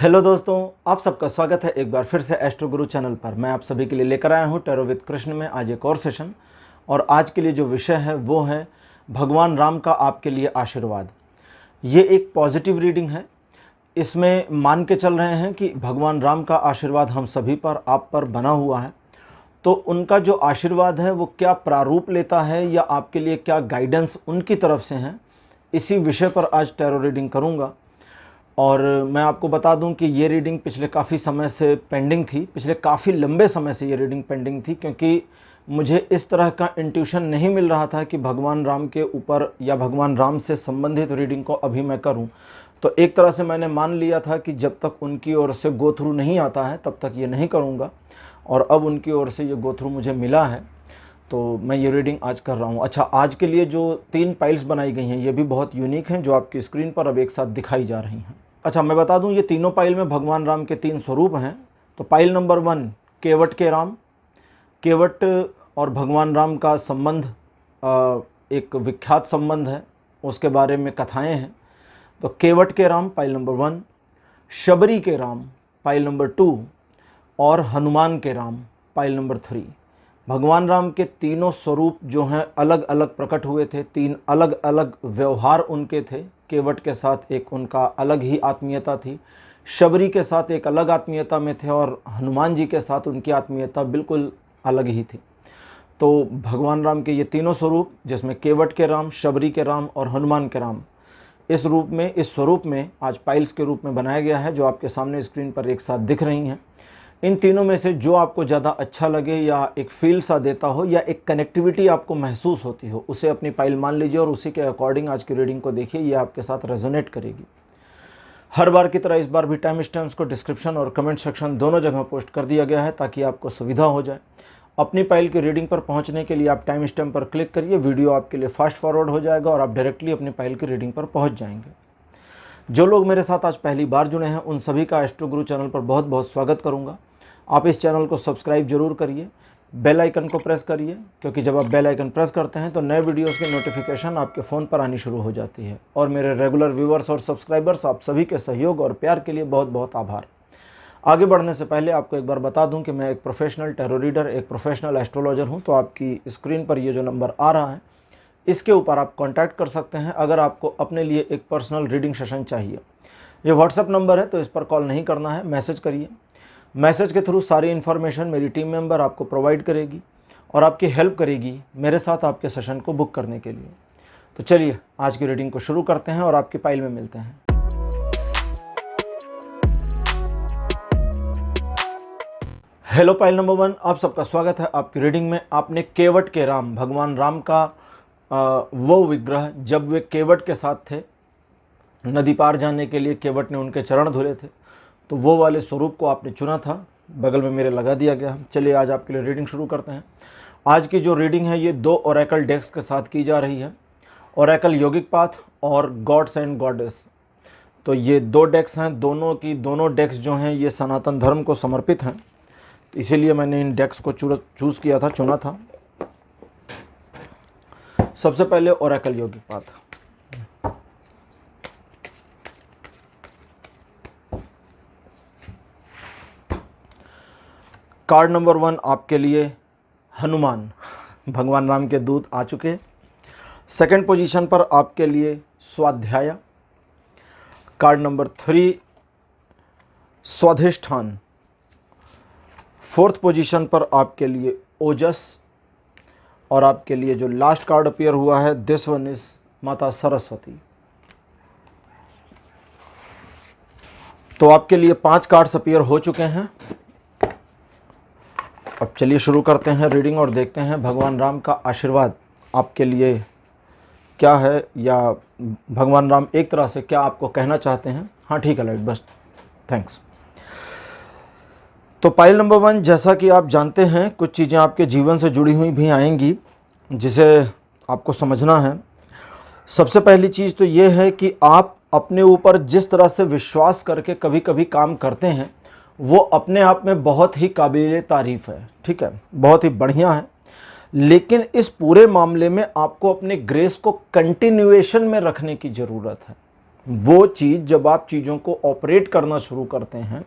Hello दोस्तों, आप सबका स्वागत है एक बार फिर से एस्ट्रो गुरु चैनल पर। मैं आप सभी के लिए लेकर आया हूं टैरो विद कृष्ण में आज एक और सेशन। और आज के लिए जो विषय है वो है भगवान राम का आपके लिए आशीर्वाद। ये एक पॉजिटिव रीडिंग है। इसमें मान के चल रहे हैं कि भगवान राम का आशीर्वाद हम सभी पर, आप पर बना हुआ है। तो उनका जो आशीर्वाद है वो क्या प्रारूप लेता है या आपके लिए क्या गाइडेंस उनकी तरफ से है, इसी विषय पर आज टैरो रीडिंग करूँगा। और मैं आपको बता दूं कि ये रीडिंग पिछले काफ़ी समय से पेंडिंग थी, पिछले काफ़ी लंबे समय से ये रीडिंग पेंडिंग थी, क्योंकि मुझे इस तरह का इंट्यूशन नहीं मिल रहा था कि भगवान राम के ऊपर या भगवान राम से संबंधित रीडिंग को अभी मैं करूं। तो एक तरह से मैंने मान लिया था कि जब तक उनकी ओर से गो थ्रू नहीं आता है तब तक ये नहीं करूँगा। और अब उनकी ओर से ये गो थ्रू मुझे मिला है तो मैं ये रीडिंग आज कर रहा हूँ। अच्छा, आज के लिए जो 3 पाइल्स बनाई गई हैं ये भी बहुत यूनिक हैं, जो आपकी स्क्रीन पर अब एक साथ दिखाई जा रही हैं। अच्छा, मैं बता दूं ये तीनों पाइल में भगवान राम के 3 स्वरूप हैं। तो पाइल नंबर 1 केवट के राम। केवट और भगवान राम का संबंध एक विख्यात संबंध है, उसके बारे में कथाएं हैं। तो केवट के राम पाइल नंबर 1, शबरी के राम पाइल नंबर 2 और हनुमान के राम पाइल नंबर 3। भगवान राम के तीनों स्वरूप जो हैं अलग अलग प्रकट हुए थे, 3 अलग अलग व्यवहार उनके थे। केवट के साथ एक उनका अलग ही आत्मीयता थी, शबरी के साथ एक अलग आत्मीयता में थे और हनुमान जी के साथ उनकी आत्मीयता बिल्कुल अलग ही थी। तो भगवान राम के ये तीनों स्वरूप, जिसमें केवट के राम, शबरी के राम और हनुमान के राम, इस रूप में, इस स्वरूप में आज पाइल्स के रूप में बनाया गया है, जो आपके सामने स्क्रीन पर एक साथ दिख रही हैं। इन तीनों में से जो आपको ज़्यादा अच्छा लगे या एक फील सा देता हो या एक कनेक्टिविटी आपको महसूस होती हो, उसे अपनी पाइल मान लीजिए और उसी के अकॉर्डिंग आज की रीडिंग को देखिए। ये आपके साथ रेजोनेट करेगी। हर बार की तरह इस बार भी टाइम स्टैम्प्स को डिस्क्रिप्शन और कमेंट सेक्शन दोनों जगह पोस्ट कर दिया गया है ताकि आपको सुविधा हो जाए। अपनी पाइल की रीडिंग पर पहुँचने के लिए आप टाइम स्टैम्प पर क्लिक करिए, वीडियो आपके लिए फास्ट फॉरवर्ड हो जाएगा और आप डायरेक्टली अपनी पाइल की रीडिंग पर पहुँच जाएंगे। जो लोग मेरे साथ आज पहली बार जुड़े हैं उन सभी का एस्ट्रो गुरु चैनल पर बहुत बहुत स्वागत करूँगा। आप इस चैनल को सब्सक्राइब जरूर करिए, बेल आइकन को प्रेस करिए, क्योंकि जब आप बेल आइकन प्रेस करते हैं तो नए वीडियोस की नोटिफिकेशन आपके फ़ोन पर आनी शुरू हो जाती है। और मेरे रेगुलर व्यूवर्स और सब्सक्राइबर्स, आप सभी के सहयोग और प्यार के लिए बहुत बहुत आभार। आगे बढ़ने से पहले आपको एक बार बता दूं कि मैं एक प्रोफेशनल टैरो रीडर, एक प्रोफेशनल एस्ट्रोलॉजर हूं। तो आपकी स्क्रीन पर ये जो नंबर आ रहा है इसके ऊपर आप कॉन्टैक्ट कर सकते हैं अगर आपको अपने लिए एक पर्सनल रीडिंग सेशन चाहिए। ये व्हाट्सएप नंबर है तो इस पर कॉल नहीं करना है, मैसेज करिए। मैसेज के थ्रू सारी इन्फॉर्मेशन मेरी टीम मेंबर आपको प्रोवाइड करेगी और आपकी हेल्प करेगी मेरे साथ आपके सेशन को बुक करने के लिए। तो चलिए आज की रीडिंग को शुरू करते हैं और आपकी पाइल में मिलते हैं। हेलो पाइल नंबर 1, आप सबका स्वागत है आपकी रीडिंग में। आपने केवट के राम, भगवान राम का वो विग्रह, जब वे केवट के साथ थे, नदी पार जाने के लिए केवट ने उनके चरण धुले थे, तो वो वाले स्वरूप को आपने चुना था, बगल में मेरे लगा दिया गया। चलिए आज आपके लिए रीडिंग शुरू करते हैं। आज की जो रीडिंग है ये 2 ओरेकल डेक्स के साथ की जा रही है, ओरेकल योगिक पाथ और गॉड्स एंड गॉडेस। तो ये 2 डेक्स हैं, दोनों डेक्स जो हैं ये सनातन धर्म को समर्पित हैं, इसीलिए मैंने इन डेक्स को चूज़ किया था, चुना था। सबसे पहले ओरेकल योगिक पाथ। कार्ड नंबर 1 आपके लिए हनुमान, भगवान राम के दूत आ चुके। सेकंड पोजीशन पर आपके लिए स्वाध्याय। Card number 3 स्वाधिष्ठान। फोर्थ पोजीशन पर आपके लिए ओजस। और आपके लिए जो लास्ट कार्ड अपीयर हुआ है, दिस वन इज माता सरस्वती। तो आपके लिए 5 कार्ड्स अपीयर हो चुके हैं। अब चलिए शुरू करते हैं रीडिंग और देखते हैं भगवान राम का आशीर्वाद आपके लिए क्या है, या भगवान राम एक तरह से क्या आपको कहना चाहते हैं। हाँ ठीक है, लाइट बस, थैंक्स। तो पाइल नंबर 1, जैसा कि आप जानते हैं कुछ चीज़ें आपके जीवन से जुड़ी हुई भी आएंगी जिसे आपको समझना है। सबसे पहली चीज़ तो ये है कि आप अपने ऊपर जिस तरह से विश्वास करके कभी कभी काम करते हैं वो अपने आप में बहुत ही काबिल तारीफ़ है, ठीक है, बहुत ही बढ़िया है। लेकिन इस पूरे मामले में आपको अपने ग्रेस को कंटिन्यूएशन में रखने की ज़रूरत है। वो चीज़ जब आप चीज़ों को ऑपरेट करना शुरू करते हैं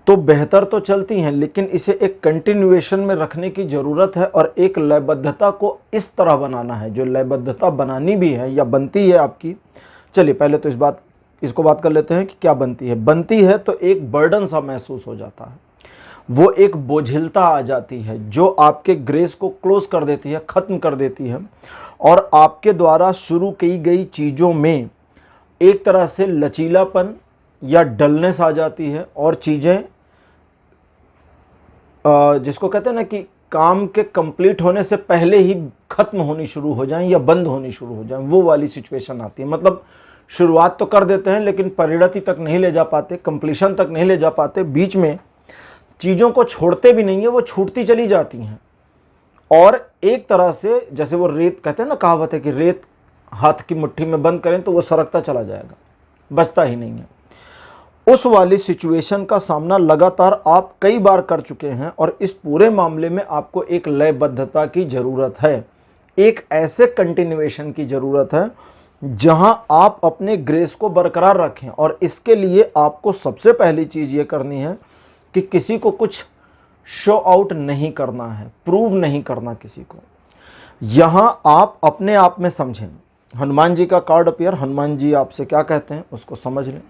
तो बेहतर तो चलती हैं, लेकिन इसे एक कंटिन्यूएशन में रखने की ज़रूरत है और एक लयबद्धता को इस तरह बनाना है, जो लयबद्धता बनानी भी है या बनती है आपकी। चलिए पहले तो इसको बात कर लेते हैं कि क्या बनती है। बनती है तो एक बर्डन सा महसूस हो जाता है, वो एक बोझिलता आ जाती है जो आपके ग्रेस को क्लोज कर देती है, ख़त्म कर देती है, और आपके द्वारा शुरू की गई चीज़ों में एक तरह से लचीलापन या डलनेस आ जाती है और चीज़ें जिसको कहते हैं ना कि काम के कंप्लीट होने से पहले ही ख़त्म होनी शुरू हो जाएं या बंद होनी शुरू हो जाएं, वो वाली सिचुएशन आती है। मतलब शुरुआत तो कर देते हैं लेकिन परिणति तक नहीं ले जा पाते, कंप्लीशन तक नहीं ले जा पाते, बीच में चीज़ों को छोड़ते भी नहीं है, वो छूटती चली जाती हैं। और एक तरह से जैसे वो रेत, कहते हैं ना, कहावत है कि रेत हाथ की मुट्ठी में बंद करें तो वो सरकता चला जाएगा, बचता ही नहीं है। उस वाली सिचुएशन का सामना लगातार आप कई बार कर चुके हैं और इस पूरे मामले में आपको एक लयबद्धता की ज़रूरत है, एक ऐसे कंटिन्यूएशन की ज़रूरत है जहां आप अपने ग्रेस को बरकरार रखें। और इसके लिए आपको सबसे पहली चीज़ ये करनी है कि किसी को कुछ शो आउट नहीं करना है, प्रूव नहीं करना किसी को। यहां आप अपने आप में समझें। हनुमान जी का कार्ड अपीयर, हनुमान जी आपसे क्या कहते हैं उसको समझ लें।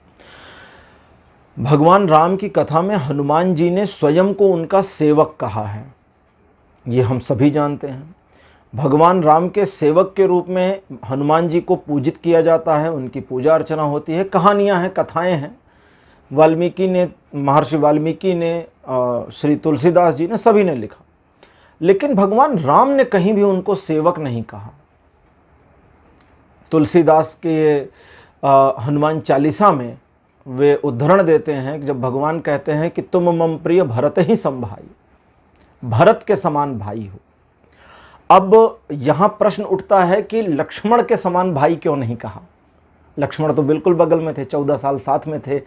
भगवान राम की कथा में हनुमान जी ने स्वयं को उनका सेवक कहा है, ये हम सभी जानते हैं। भगवान राम के सेवक के रूप में हनुमान जी को पूजित किया जाता है, उनकी पूजा अर्चना होती है, कहानियाँ हैं, कथाएं हैं। वाल्मीकि ने, महर्षि वाल्मीकि ने, श्री तुलसीदास जी ने, सभी ने लिखा। लेकिन भगवान राम ने कहीं भी उनको सेवक नहीं कहा। तुलसीदास के हनुमान चालीसा में वे उद्धरण देते हैं कि जब भगवान कहते हैं कि तुम मम प्रिय भरत ही समभाई, भरत के समान भाई हो। अब यहाँ प्रश्न उठता है कि लक्ष्मण के समान भाई क्यों नहीं कहा। लक्ष्मण तो बिल्कुल बगल में थे, 14 साल साथ में थे,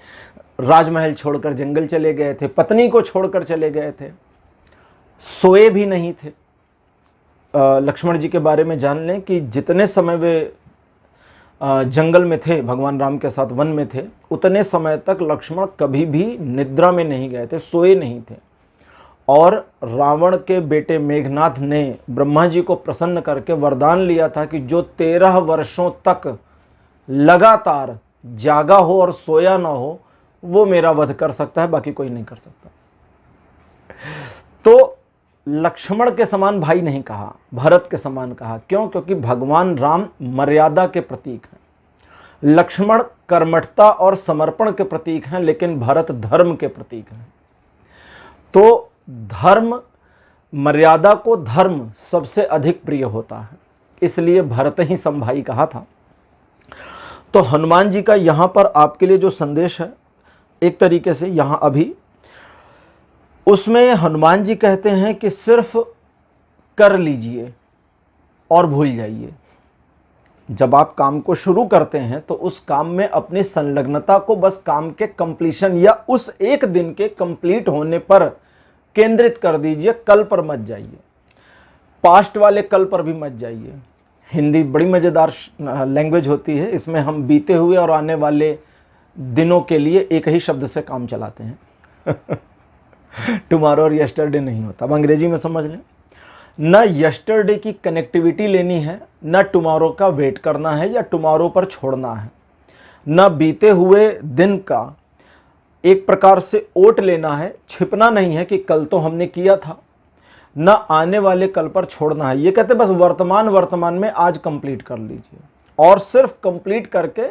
राजमहल छोड़कर जंगल चले गए थे, पत्नी को छोड़कर चले गए थे, सोए भी नहीं थे। लक्ष्मण जी के बारे में जान लें कि जितने समय वे जंगल में थे, भगवान राम के साथ वन में थे, उतने समय तक लक्ष्मण कभी भी निद्रा में नहीं गए थे, सोए नहीं थे। और रावण के बेटे मेघनाथ ने ब्रह्मा जी को प्रसन्न करके वरदान लिया था कि जो 13 वर्षों तक लगातार जागा हो और सोया ना हो वो मेरा वध कर सकता है, बाकी कोई नहीं कर सकता। तो लक्ष्मण के समान भाई नहीं कहा, भरत के समान कहा। क्यों? क्योंकि भगवान राम मर्यादा के प्रतीक हैं, लक्ष्मण कर्मठता और समर्पण के प्रतीक हैं, लेकिन भरत धर्म के प्रतीक हैं। तो धर्म, मर्यादा को धर्म सबसे अधिक प्रिय होता है, इसलिए भरत ही समभाई कहा था। तो हनुमान जी का यहाँ पर आपके लिए जो संदेश है, एक तरीके से यहाँ अभी उसमें हनुमान जी कहते हैं कि सिर्फ कर लीजिए और भूल जाइए। जब आप काम को शुरू करते हैं तो उस काम में अपनी संलग्नता को बस काम के कंप्लीशन या उस एक दिन के कंप्लीट होने पर केंद्रित कर दीजिए, कल पर मत जाइए, पास्ट वाले कल पर भी मत जाइए। हिंदी बड़ी मज़ेदार लैंग्वेज होती है, इसमें हम बीते हुए और आने वाले दिनों के लिए एक ही शब्द से काम चलाते हैं टुमारो और यस्टरडे नहीं होता। अब अंग्रेजी में समझ लें, न यस्टरडे की कनेक्टिविटी लेनी है, न टुमारो का वेट करना है या टुमारो पर छोड़ना है, न बीते हुए दिन का एक प्रकार से ओट लेना है, छिपना नहीं है कि कल तो हमने किया था, न आने वाले कल पर छोड़ना है। ये कहते बस वर्तमान में आज कंप्लीट कर लीजिए और सिर्फ कंप्लीट करके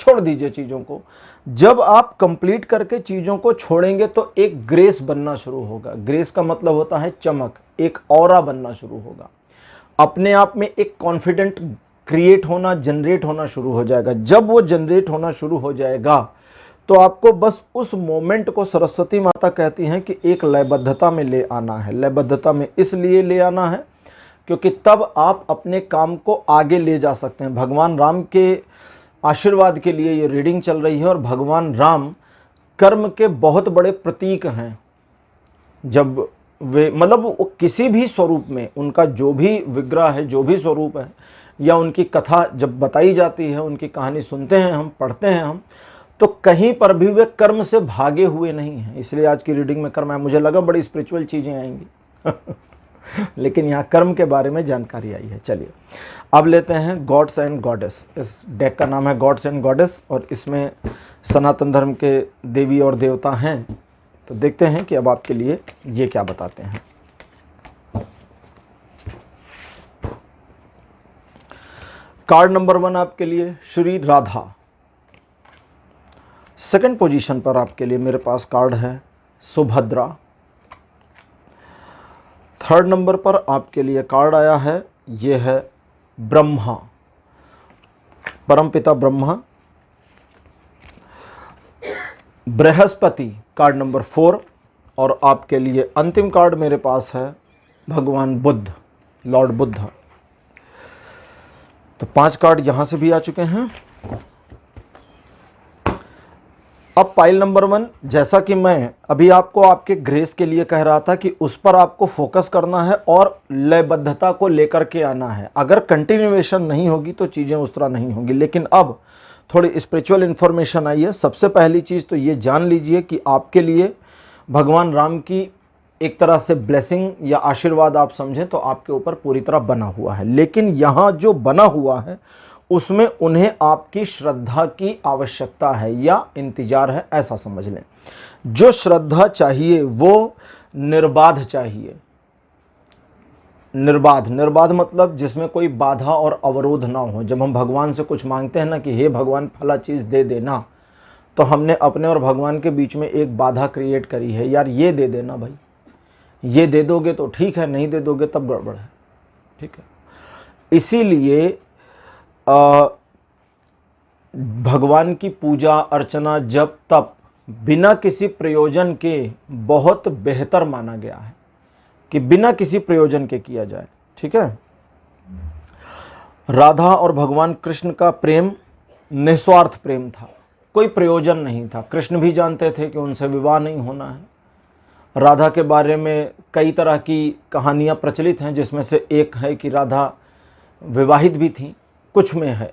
छोड़ दीजिए चीज़ों को। जब आप कंप्लीट करके चीज़ों को छोड़ेंगे तो एक ग्रेस बनना शुरू होगा। ग्रेस का मतलब होता है चमक, एक ऑरा बनना शुरू होगा, अपने आप में एक कॉन्फिडेंट क्रिएट होना, जनरेट होना शुरू हो जाएगा। जब वो जनरेट होना शुरू हो जाएगा तो आपको बस उस मोमेंट को सरस्वती माता कहती हैं कि एक लयबद्धता में ले आना है। लयबद्धता में इसलिए ले आना है क्योंकि तब आप अपने काम को आगे ले जा सकते हैं। भगवान राम के आशीर्वाद के लिए ये रीडिंग चल रही है और भगवान राम कर्म के बहुत बड़े प्रतीक हैं। जब वे, मतलब वो किसी भी स्वरूप में, उनका जो भी विग्रह है, जो भी स्वरूप है, या उनकी कथा जब बताई जाती है, उनकी कहानी सुनते हैं हम, पढ़ते हैं हम, तो कहीं पर भी वे कर्म से भागे हुए नहीं हैं। इसलिए आज की रीडिंग में कर्म है, मुझे लगा बड़ी स्पिरिचुअल चीज़ें आएंगी लेकिन यहाँ कर्म के बारे में जानकारी आई है। चलिए अब लेते हैं गॉड्स एंड गॉडेस। इस डेक का नाम है गॉड्स एंड गॉडेस और इसमें सनातन धर्म के देवी और देवता हैं। तो देखते हैं कि अब आपके लिए ये क्या बताते हैं। कार्ड नंबर 1 आपके लिए श्री राधा। सेकंड पोजीशन पर आपके लिए मेरे पास कार्ड है सुभद्रा। थर्ड नंबर पर आपके लिए कार्ड आया है, ये है ब्रह्मा, परमपिता ब्रह्मा। बृहस्पति कार्ड नंबर 4 और आपके लिए अंतिम कार्ड मेरे पास है भगवान बुद्ध, लॉर्ड बुद्ध। तो 5 कार्ड यहां से भी आ चुके हैं। अब पाइल नंबर 1, जैसा कि मैं अभी आपको आपके ग्रेस के लिए कह रहा था कि उस पर आपको फोकस करना है और लयबद्धता को लेकर के आना है। अगर कंटिन्यूएशन नहीं होगी तो चीज़ें उस तरह नहीं होंगी। लेकिन अब थोड़ी स्पिरिचुअल इन्फॉर्मेशन आई है। सबसे पहली चीज़ तो ये जान लीजिए कि आपके लिए भगवान राम की एक तरह से ब्लेसिंग या आशीर्वाद आप समझें तो आपके ऊपर पूरी तरह बना हुआ है। लेकिन यहाँ जो बना हुआ है उसमें उन्हें आपकी श्रद्धा की आवश्यकता है या इंतजार है, ऐसा समझ लें। जो श्रद्धा चाहिए वो निर्बाध चाहिए। निर्बाध मतलब जिसमें कोई बाधा और अवरोध ना हो। जब हम भगवान से कुछ मांगते हैं ना कि हे भगवान फला चीज़ दे देना, तो हमने अपने और भगवान के बीच में एक बाधा क्रिएट करी है, यार ये दे देना भाई, ये दे दोगे तो ठीक है, नहीं दे दोगे तब गड़बड़ है। ठीक है, इसीलिए भगवान की पूजा अर्चना जप तप बिना किसी प्रयोजन के बहुत बेहतर माना गया है कि बिना किसी प्रयोजन के किया जाए। ठीक है, राधा और भगवान कृष्ण का प्रेम निस्वार्थ प्रेम था, कोई प्रयोजन नहीं था। कृष्ण भी जानते थे कि उनसे विवाह नहीं होना है। राधा के बारे में कई तरह की कहानियां प्रचलित हैं, जिसमें से एक है कि राधा विवाहित भी थी, कुछ में है।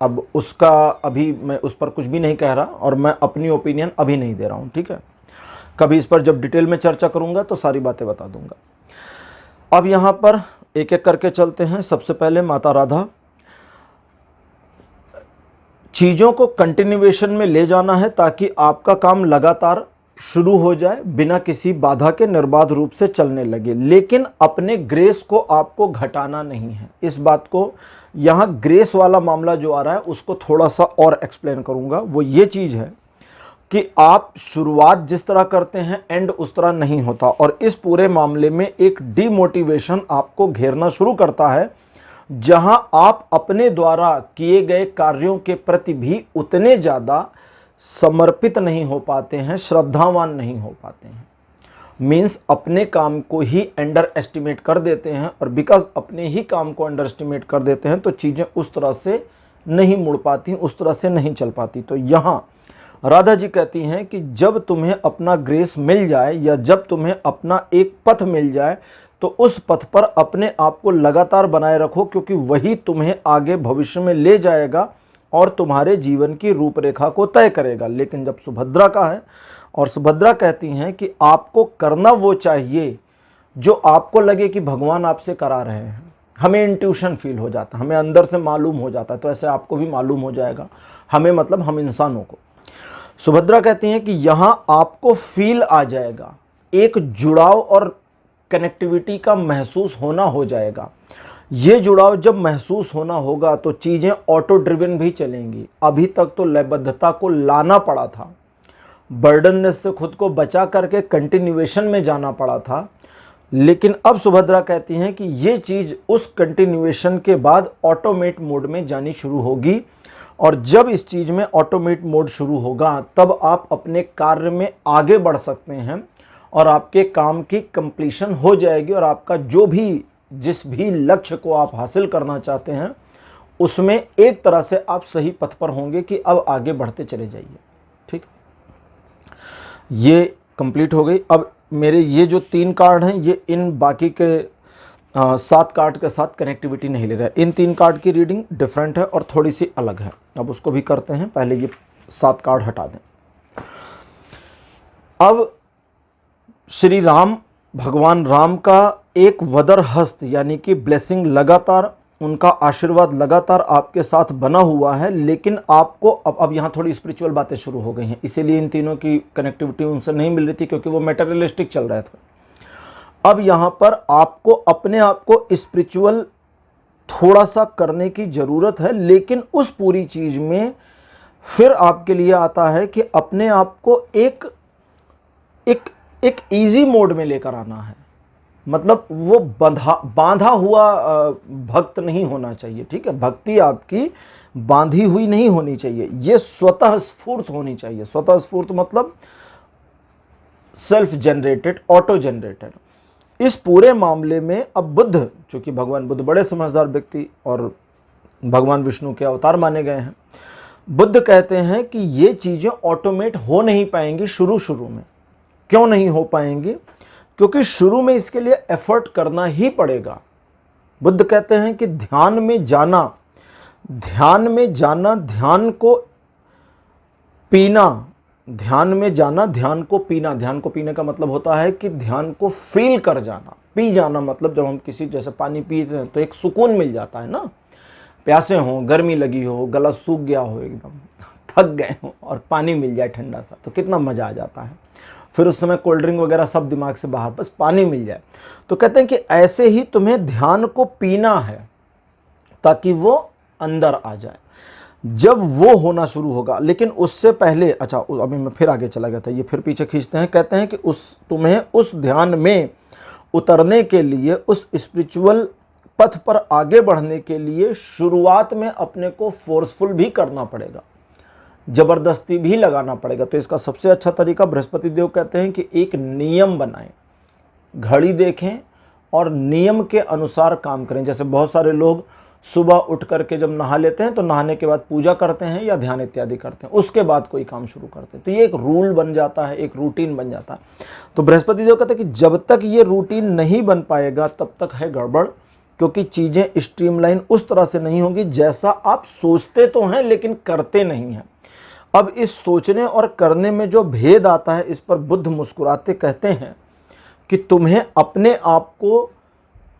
अब उसका अभी मैं उस पर कुछ भी नहीं कह रहा और मैं अपनी ओपिनियन अभी नहीं दे रहा हूँ। ठीक है, कभी इस पर जब डिटेल में चर्चा करूँगा तो सारी बातें बता दूंगा। अब यहाँ पर एक एक करके चलते हैं। सबसे पहले माता राधा, चीज़ों को कंटिन्यूएशन में ले जाना है ताकि आपका काम लगातार शुरू हो जाए, बिना किसी बाधा के निर्बाध रूप से चलने लगे। लेकिन अपने ग्रेस को आपको घटाना नहीं है। इस बात को, यहाँ ग्रेस वाला मामला जो आ रहा है उसको थोड़ा सा और एक्सप्लेन करूँगा। वो ये चीज़ है कि आप शुरुआत जिस तरह करते हैं एंड उस तरह नहीं होता, और इस पूरे मामले में एक डीमोटिवेशन आपको घेरना शुरू करता है, जहां आप अपने द्वारा किए गए कार्यों के प्रति भी उतने ज़्यादा समर्पित नहीं हो पाते हैं, श्रद्धावान नहीं हो पाते हैं। मीन्स अपने काम को ही अंडर एस्टिमेट कर देते हैं, और बिकॉज अपने ही काम को अंडर एस्टिमेट कर देते हैं तो चीज़ें उस तरह से नहीं मुड़ पाती, उस तरह से नहीं चल पाती। तो यहाँ राधा जी कहती हैं कि जब तुम्हें अपना ग्रेस मिल जाए या जब तुम्हें अपना एक पथ मिल जाए तो उस पथ पर अपने आप को लगातार बनाए रखो, क्योंकि वही तुम्हें आगे भविष्य में ले जाएगा और तुम्हारे जीवन की रूपरेखा को तय करेगा। लेकिन जब सुभद्रा का है, और सुभद्रा कहती हैं कि आपको करना वो चाहिए जो आपको लगे कि भगवान आपसे करा रहे हैं। हमें इंट्यूशन फील हो जाता है, हमें अंदर से मालूम हो जाता है, तो ऐसे आपको भी मालूम हो जाएगा। हमें मतलब हम इंसानों को। सुभद्रा कहती हैं कि यहाँ आपको फील आ जाएगा, एक जुड़ाव और कनेक्टिविटी का महसूस होना हो जाएगा। ये जुड़ाव जब महसूस होना होगा तो चीज़ें ऑटो ड्रिवन भी चलेंगी। अभी तक तो लयबद्धता को लाना पड़ा था, बर्डननेस से खुद को बचा करके कंटिन्यूएशन में जाना पड़ा था। लेकिन अब सुभद्रा कहती हैं कि ये चीज़ उस कंटिन्यूएशन के बाद ऑटोमेट मोड में जानी शुरू होगी, और जब इस चीज़ में ऑटोमेट मोड शुरू होगा तब आप अपने कार्य में आगे बढ़ सकते हैं और आपके काम की कंप्लीशन हो जाएगी, और आपका जो भी जिस भी लक्ष्य को आप हासिल करना चाहते हैं उसमें एक तरह से आप सही पथ पर होंगे कि अब आगे बढ़ते चले जाइए। ठीक, ये कंप्लीट हो गई। अब मेरे ये जो 3 कार्ड हैं ये इन बाकी के 7 कार्ड के साथ कनेक्टिविटी नहीं ले रहा है। इन 3 कार्ड की रीडिंग डिफरेंट है और थोड़ी सी अलग है। अब उसको भी करते हैं, पहले ये 7 कार्ड हटा दें। अब श्री राम, भगवान राम का एक वदर हस्त यानी कि ब्लेसिंग लगातार, उनका आशीर्वाद लगातार आपके साथ बना हुआ है, लेकिन आपको अब यहाँ थोड़ी स्पिरिचुअल बातें शुरू हो गई हैं, इसीलिए इन तीनों की कनेक्टिविटी उनसे नहीं मिल रही थी क्योंकि वो मेटेरियलिस्टिक चल रहे थे। अब यहाँ पर आपको अपने आप को स्पिरिचुअल थोड़ा सा करने की ज़रूरत है, लेकिन उस पूरी चीज़ में फिर आपके लिए आता है कि अपने आप को एक एक एक इजी मोड में लेकर आना है। मतलब वो बांधा हुआ भक्त नहीं होना चाहिए, ठीक है। भक्ति आपकी बांधी हुई नहीं होनी चाहिए, ये स्वतः स्फूर्त होनी चाहिए। स्वतः स्फूर्त मतलब सेल्फ जनरेटेड, ऑटो जनरेटेड। इस पूरे मामले में अब बुद्ध, चूंकि भगवान बुद्ध बड़े समझदार व्यक्ति और भगवान विष्णु के अवतार माने गए हैं, बुद्ध कहते हैं कि ये चीज़ें ऑटोमेट हो नहीं पाएंगी शुरू में। क्यों नहीं हो पाएंगी? क्योंकि शुरू में इसके लिए एफर्ट करना ही पड़ेगा। बुद्ध कहते हैं कि ध्यान में जाना, ध्यान को पीना, ध्यान में जाना, ध्यान को पीना। ध्यान को पीने का मतलब होता है कि ध्यान को फील कर जाना। पी जाना मतलब जब हम किसी जैसे पानी पीते हैं तो एक सुकून मिल जाता है ना। प्यासे हो, गर्मी लगी हो, गला सूख गया हो, एकदम थक गए हो और पानी मिल जाए ठंडा सा, तो कितना मज़ा आ जाता है। फिर उस समय कोल्ड ड्रिंक वगैरह सब दिमाग से बाहर, बस पानी मिल जाए। तो कहते हैं कि ऐसे ही तुम्हें ध्यान को पीना है ताकि वो अंदर आ जाए। जब वो होना शुरू होगा, लेकिन उससे पहले, अच्छा अभी मैं फिर आगे चला गया था, ये फिर पीछे खींचते हैं। कहते हैं कि तुम्हें उस ध्यान में उतरने के लिए, उस स्पिरिचुअल पथ पर आगे बढ़ने के लिए शुरुआत में अपने को फोर्सफुल भी करना पड़ेगा, जबरदस्ती भी लगाना पड़ेगा। तो इसका सबसे अच्छा तरीका बृहस्पति देव कहते हैं कि एक नियम बनाएं, घड़ी देखें और नियम के अनुसार काम करें। जैसे बहुत सारे लोग सुबह उठ करके जब नहा लेते हैं तो नहाने के बाद पूजा करते हैं या ध्यान इत्यादि करते हैं, उसके बाद कोई काम शुरू करते हैं, तो ये एक रूल बन जाता है, एक रूटीन बन जाता है। तो बृहस्पति देव कहते हैं कि जब तक ये रूटीन नहीं बन पाएगा तब तक है गड़बड़, क्योंकि चीज़ें स्ट्रीमलाइन उस तरह से नहीं होंगी जैसा आप सोचते तो हैं लेकिन करते नहीं हैं। अब इस सोचने और करने में जो भेद आता है, इस पर बुद्ध मुस्कुराते कहते हैं कि तुम्हें अपने आप को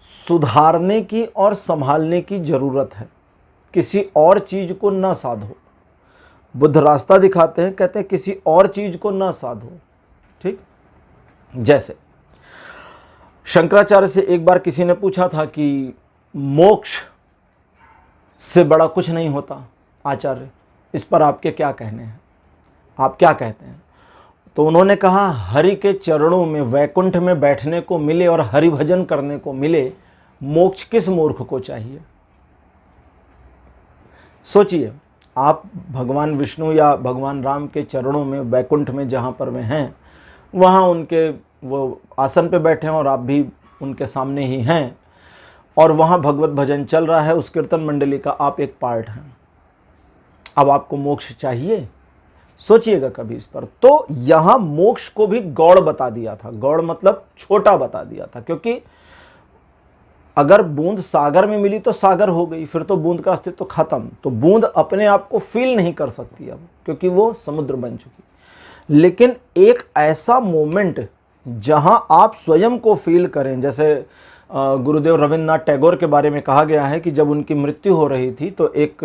सुधारने की और संभालने की जरूरत है, किसी और चीज को ना साधो। बुद्ध रास्ता दिखाते हैं, कहते हैं किसी और चीज को ना साधो, ठीक। जैसे शंकराचार्य से एक बार किसी ने पूछा था कि मोक्ष से बड़ा कुछ नहीं होता आचार्य, इस पर आपके क्या कहने हैं, आप क्या कहते हैं? तो उन्होंने कहा, हरि के चरणों में वैकुंठ में बैठने को मिले और हरि भजन करने को मिले, मोक्ष किस मूर्ख को चाहिए? सोचिए, आप भगवान विष्णु या भगवान राम के चरणों में, वैकुंठ में जहाँ पर वे हैं, वहाँ उनके वो आसन पे बैठे हैं और आप भी उनके सामने ही हैं, और वहाँ भगवत भजन चल रहा है, उस कीर्तन मंडली का आप एक पार्ट हैं। अब आपको मोक्ष चाहिए? सोचिएगा कभी इस पर। तो यहां मोक्ष को भी गौड़ बता दिया था। गौड़ मतलब छोटा बता दिया था, क्योंकि अगर बूंद सागर में मिली तो सागर हो गई, फिर तो बूंद का अस्तित्व खत्म। तो बूंद अपने आप को फील नहीं कर सकती अब, क्योंकि वो समुद्र बन चुकी। लेकिन एक ऐसा मोमेंट जहां आप स्वयं को फील करें, जैसे गुरुदेव रविन्द्रनाथ टैगोर के बारे में कहा गया है कि जब उनकी मृत्यु हो रही थी तो एक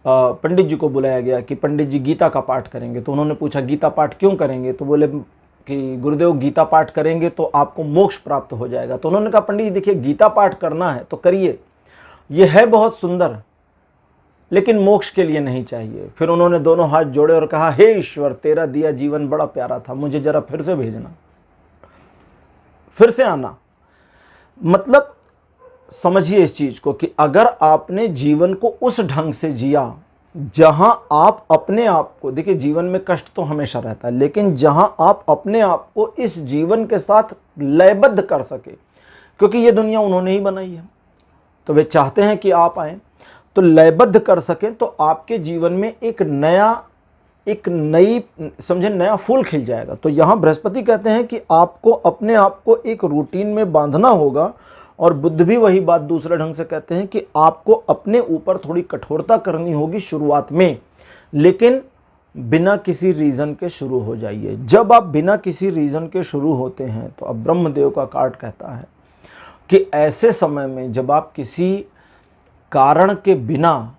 पंडित जी को बुलाया गया कि पंडित जी गीता का पाठ करेंगे। तो उन्होंने पूछा, गीता पाठ क्यों करेंगे? तो बोले कि गुरुदेव गीता पाठ करेंगे तो आपको मोक्ष प्राप्त हो जाएगा। तो उन्होंने कहा, पंडित जी देखिए, गीता पाठ करना है तो करिए, ये है बहुत सुंदर, लेकिन मोक्ष के लिए नहीं चाहिए। फिर उन्होंने दोनों हाथ जोड़े और कहा, हे ईश्वर, तेरा दिया जीवन बड़ा प्यारा था, मुझे जरा फिर से भेजना, फिर से आना। मतलब समझिए इस चीज को कि अगर आपने जीवन को उस ढंग से जिया जहां आप अपने आप को, देखिए जीवन में कष्ट तो हमेशा रहता है, लेकिन जहां आप अपने आप को इस जीवन के साथ लयबद्ध कर सके, क्योंकि ये दुनिया उन्होंने ही बनाई है, तो वे चाहते हैं कि आप आए, तो लयबद्ध कर सकें, तो आपके जीवन में एक नई समझे नया फूल खिल जाएगा। तो यहाँ बृहस्पति कहते हैं कि आपको अपने आप को एक रूटीन में बांधना होगा और बुद्ध भी वही बात दूसरे ढंग से कहते हैं कि आपको अपने ऊपर थोड़ी कठोरता करनी होगी शुरुआत में, लेकिन बिना किसी रीज़न के शुरू हो जाइए। जब आप बिना किसी रीज़न के शुरू होते हैं तो अब ब्रह्मदेव का कार्ड कहता है कि ऐसे समय में जब आप किसी कारण के बिना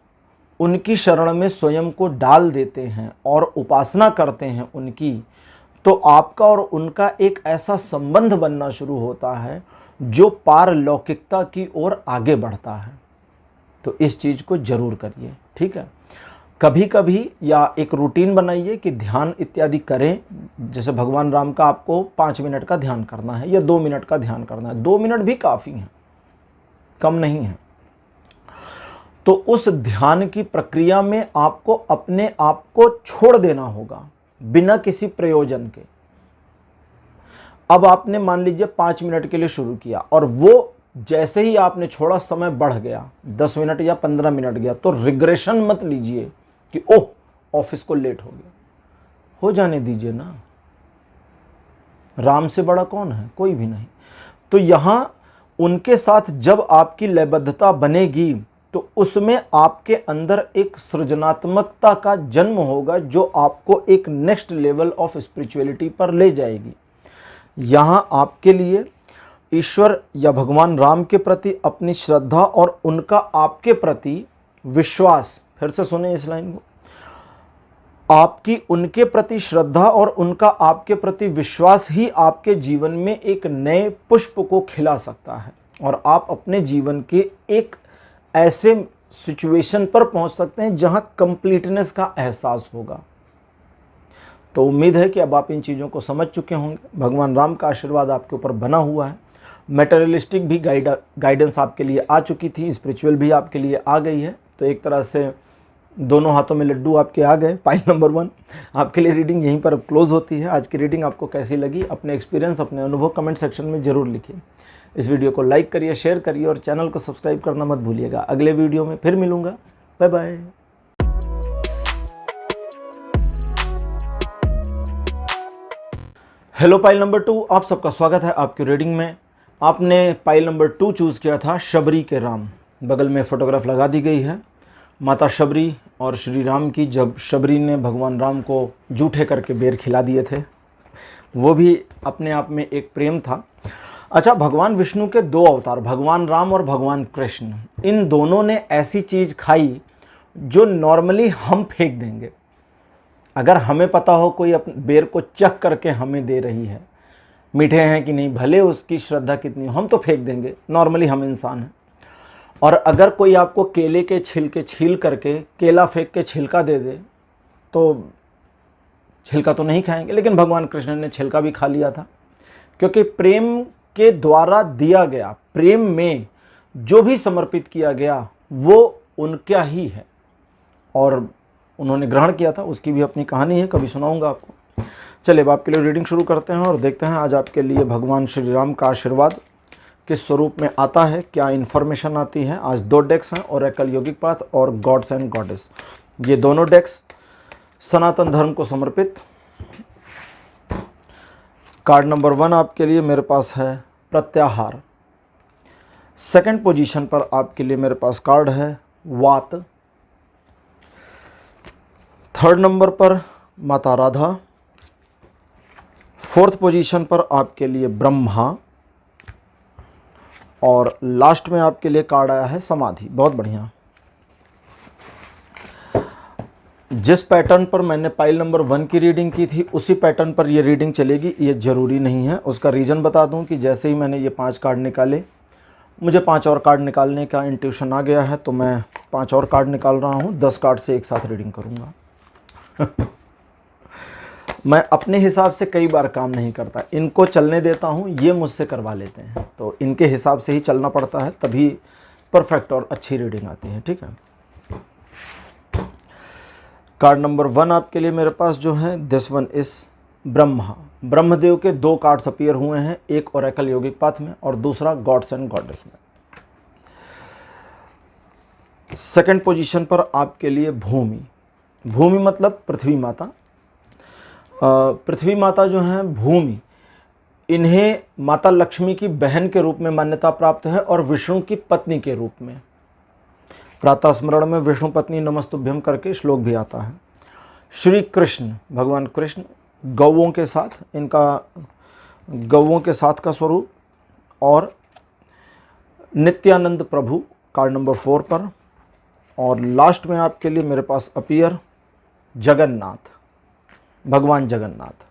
उनकी शरण में स्वयं को डाल देते हैं और उपासना करते हैं उनकी, तो आपका और उनका एक ऐसा संबंध बनना शुरू होता है जो पारलौकिकता की ओर आगे बढ़ता है। तो इस चीज़ को जरूर करिए, ठीक है। कभी कभी या एक रूटीन बनाइए कि ध्यान इत्यादि करें। जैसे भगवान राम का आपको 5 मिनट का ध्यान करना है या 2 मिनट का ध्यान करना है, 2 मिनट भी काफ़ी हैं, कम नहीं है। तो उस ध्यान की प्रक्रिया में आपको अपने आप को छोड़ देना होगा बिना किसी प्रयोजन के। अब आपने मान लीजिए 5 मिनट के लिए शुरू किया और वो जैसे ही आपने छोड़ा समय बढ़ गया, 10 मिनट या 15 मिनट गया, तो रिग्रेशन मत लीजिए कि ओह ऑफिस को लेट हो गया। हो जाने दीजिए ना, राम से बड़ा कौन है? कोई भी नहीं। तो यहां उनके साथ जब आपकी लयबद्धता बनेगी तो उसमें आपके अंदर एक सृजनात्मकता का जन्म होगा जो आपको एक नेक्स्ट लेवल ऑफ स्पिरिचुअलिटी पर ले जाएगी। यहां आपके लिए ईश्वर या भगवान राम के प्रति अपनी श्रद्धा और उनका आपके प्रति विश्वास, फिर से सुने इस लाइन को, आपकी उनके प्रति श्रद्धा और उनका आपके प्रति विश्वास ही आपके जीवन में एक नए पुष्प को खिला सकता है और आप अपने जीवन के एक ऐसे सिचुएशन पर पहुंच सकते हैं जहां कंप्लीटनेस का एहसास होगा। तो उम्मीद है कि अब आप इन चीज़ों को समझ चुके होंगे। भगवान राम का आशीर्वाद आपके ऊपर बना हुआ है, मेटेरियलिस्टिक भी गाइडेंस आपके लिए आ चुकी थी, स्पिरिचुअल भी आपके लिए आ गई है। तो एक तरह से दोनों हाथों में लड्डू आपके आ गए। पाइल नंबर 1 आपके लिए रीडिंग यहीं पर क्लोज होती है। आज की रीडिंग आपको कैसी लगी? अपने एक्सपीरियंस, अपने अनुभव कमेंट सेक्शन में ज़रूर लिखिए। इस वीडियो को लाइक करिए, शेयर करिए और चैनल को सब्सक्राइब करना मत भूलिएगा। अगले वीडियो में फिर मिलूंगा। Bye bye. Hello pile number 2, आप सबका स्वागत है आपकी रीडिंग में। आपने पाइल नंबर 2 चूज़ किया था, शबरी के राम। बगल में फोटोग्राफ लगा दी गई है माता शबरी और श्री राम की, जब शबरी ने भगवान राम को जूठे करके बेर खिला दिए थे। वो भी अपने आप में एक प्रेम था। अच्छा, भगवान विष्णु के 2 अवतार, भगवान राम और भगवान कृष्ण, इन दोनों ने ऐसी चीज़ खाई जो नॉर्मली हम फेंक देंगे। अगर हमें पता हो कोई अपने बेर को चख करके हमें दे रही है, मीठे हैं कि नहीं, भले उसकी श्रद्धा कितनी हो, हम तो फेंक देंगे, नॉर्मली हम इंसान हैं। और अगर कोई आपको केले के छिलके छील करके केला फेंक के छिलका दे दे तो छिलका तो नहीं खाएंगे, लेकिन भगवान कृष्ण ने छिलका भी खा लिया था, क्योंकि प्रेम के द्वारा दिया गया, प्रेम में जो भी समर्पित किया गया वो उनका ही है और उन्होंने ग्रहण किया था। उसकी भी अपनी कहानी है, कभी सुनाऊंगा आपको। चलिए अब आपके लिए रीडिंग शुरू करते हैं और देखते हैं आज आपके लिए भगवान श्री राम का आशीर्वाद किस स्वरूप में आता है, क्या इन्फॉर्मेशन आती है। आज 2 डेक्स हैं, ओरेकल योगिक पाथ और गॉड्स एंड गॉडेस। ये दोनों डेक्स सनातन धर्म को समर्पित। कार्ड नंबर 1 आपके लिए मेरे पास है प्रत्याहार। सेकंड पोजीशन पर आपके लिए मेरे पास कार्ड है वात। थर्ड नंबर पर माता राधा। फोर्थ पोजीशन पर आपके लिए ब्रह्मा और लास्ट में आपके लिए कार्ड आया है समाधि। बहुत बढ़िया। जिस पैटर्न पर मैंने पाइल नंबर 1 की रीडिंग की थी उसी पैटर्न पर ये रीडिंग चलेगी, ये ज़रूरी नहीं है। उसका रीज़न बता दूं कि जैसे ही मैंने ये 5 कार्ड निकाले, मुझे 5 और कार्ड निकालने का इंट्यूशन आ गया है, तो मैं 5 और कार्ड निकाल रहा हूँ। 10 कार्ड से एक साथ रीडिंग करूँगा। मैं अपने हिसाब से कई बार काम नहीं करता, इनको चलने देता हूँ, ये मुझसे करवा लेते हैं, तो इनके हिसाब से ही चलना पड़ता है, तभी परफेक्ट और अच्छी रीडिंग आती है। ठीक है, कार्ड नंबर 1 आपके लिए मेरे पास जो है, this one is Brahma. Brahmadev के 2 कार्ड्स अपीयर हुए हैं, एक ओरेकल योगिक पाथ में और दूसरा गॉड्स एंड गॉडेस में। सेकंड पोजीशन पर आपके लिए भूमि। भूमि मतलब पृथ्वी माता। पृथ्वी माता जो है, भूमि, इन्हें माता लक्ष्मी की बहन के रूप में मान्यता प्राप्त है और विष्णु की पत्नी के रूप में। प्रातः स्मरण में विष्णु पत्नी नमस्तुभ्यम करके श्लोक भी आता है। श्री कृष्ण, भगवान कृष्ण गौओं के साथ, इनका गौओं के साथ का स्वरूप, और नित्यानंद प्रभु कार्ड नंबर 4 पर, और लास्ट में आपके लिए मेरे पास अपीयर जगन्नाथ, भगवान जगन्नाथ।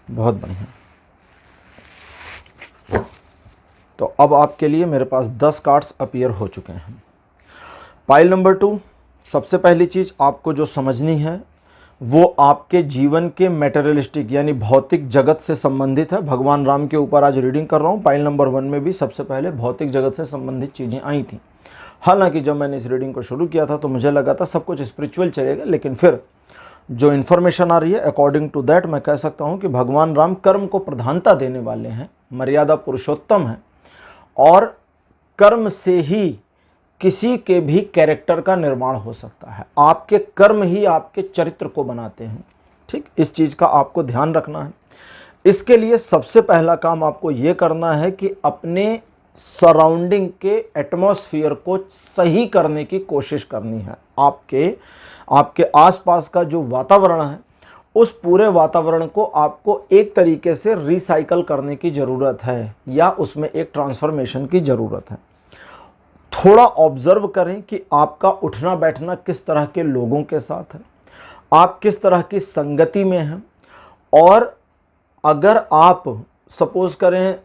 बहुत बढ़िया। तो अब आपके लिए मेरे पास 10 कार्ड्स अपीयर हो चुके हैं। पाइल नंबर 2, सबसे पहली चीज़ आपको जो समझनी है वो आपके जीवन के मैटेरियलिस्टिक यानी भौतिक जगत से संबंधित है। भगवान राम के ऊपर आज रीडिंग कर रहा हूँ। पाइल नंबर 1 में भी सबसे पहले भौतिक जगत से संबंधित चीज़ें आई थी। हालांकि जब मैंने इस रीडिंग को शुरू किया था तो मुझे लगा था सब कुछ स्पिरिचुअल चलेगा, लेकिन फिर जो इन्फॉर्मेशन आ रही है अकॉर्डिंग टू दैट मैं कह सकता हूँ कि भगवान राम कर्म को प्रधानता देने वाले हैं, मर्यादा पुरुषोत्तम हैं, और कर्म से ही किसी के भी कैरेक्टर का निर्माण हो सकता है। आपके कर्म ही आपके चरित्र को बनाते हैं। ठीक, इस चीज़ का आपको ध्यान रखना है। इसके लिए सबसे पहला काम आपको ये करना है कि अपने सराउंडिंग के एटमॉस्फेयर को सही करने की कोशिश करनी है। आपके आसपास का जो वातावरण है उस पूरे वातावरण को आपको एक तरीके से रिसाइकल करने की ज़रूरत है, या उसमें एक ट्रांसफॉर्मेशन की ज़रूरत है। थोड़ा ऑब्जर्व करें कि आपका उठना बैठना किस तरह के लोगों के साथ है, आप किस तरह की संगति में हैं, और अगर आप सपोज करें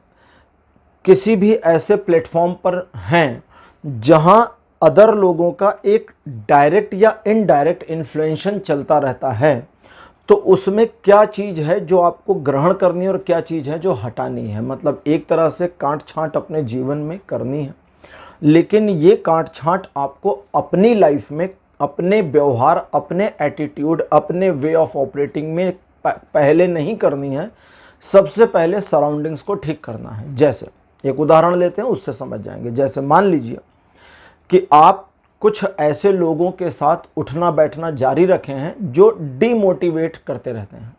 किसी भी ऐसे प्लेटफॉर्म पर हैं जहां अदर लोगों का एक डायरेक्ट या इनडायरेक्ट इन्फ्लुएंशन चलता रहता है, तो उसमें क्या चीज़ है जो आपको ग्रहण करनी है और क्या चीज़ है जो हटानी है। मतलब एक तरह से काट छांट अपने जीवन में करनी है, लेकिन ये काट छांट आपको अपनी लाइफ में, अपने व्यवहार, अपने एटीट्यूड, अपने वे ऑफ ऑपरेटिंग में पहले नहीं करनी है। सबसे पहले सराउंडिंग्स को ठीक करना है। जैसे एक उदाहरण लेते हैं, उससे समझ जाएंगे। जैसे मान लीजिए कि आप कुछ ऐसे लोगों के साथ उठना बैठना जारी रखे हैं जो डीमोटिवेट करते रहते हैं,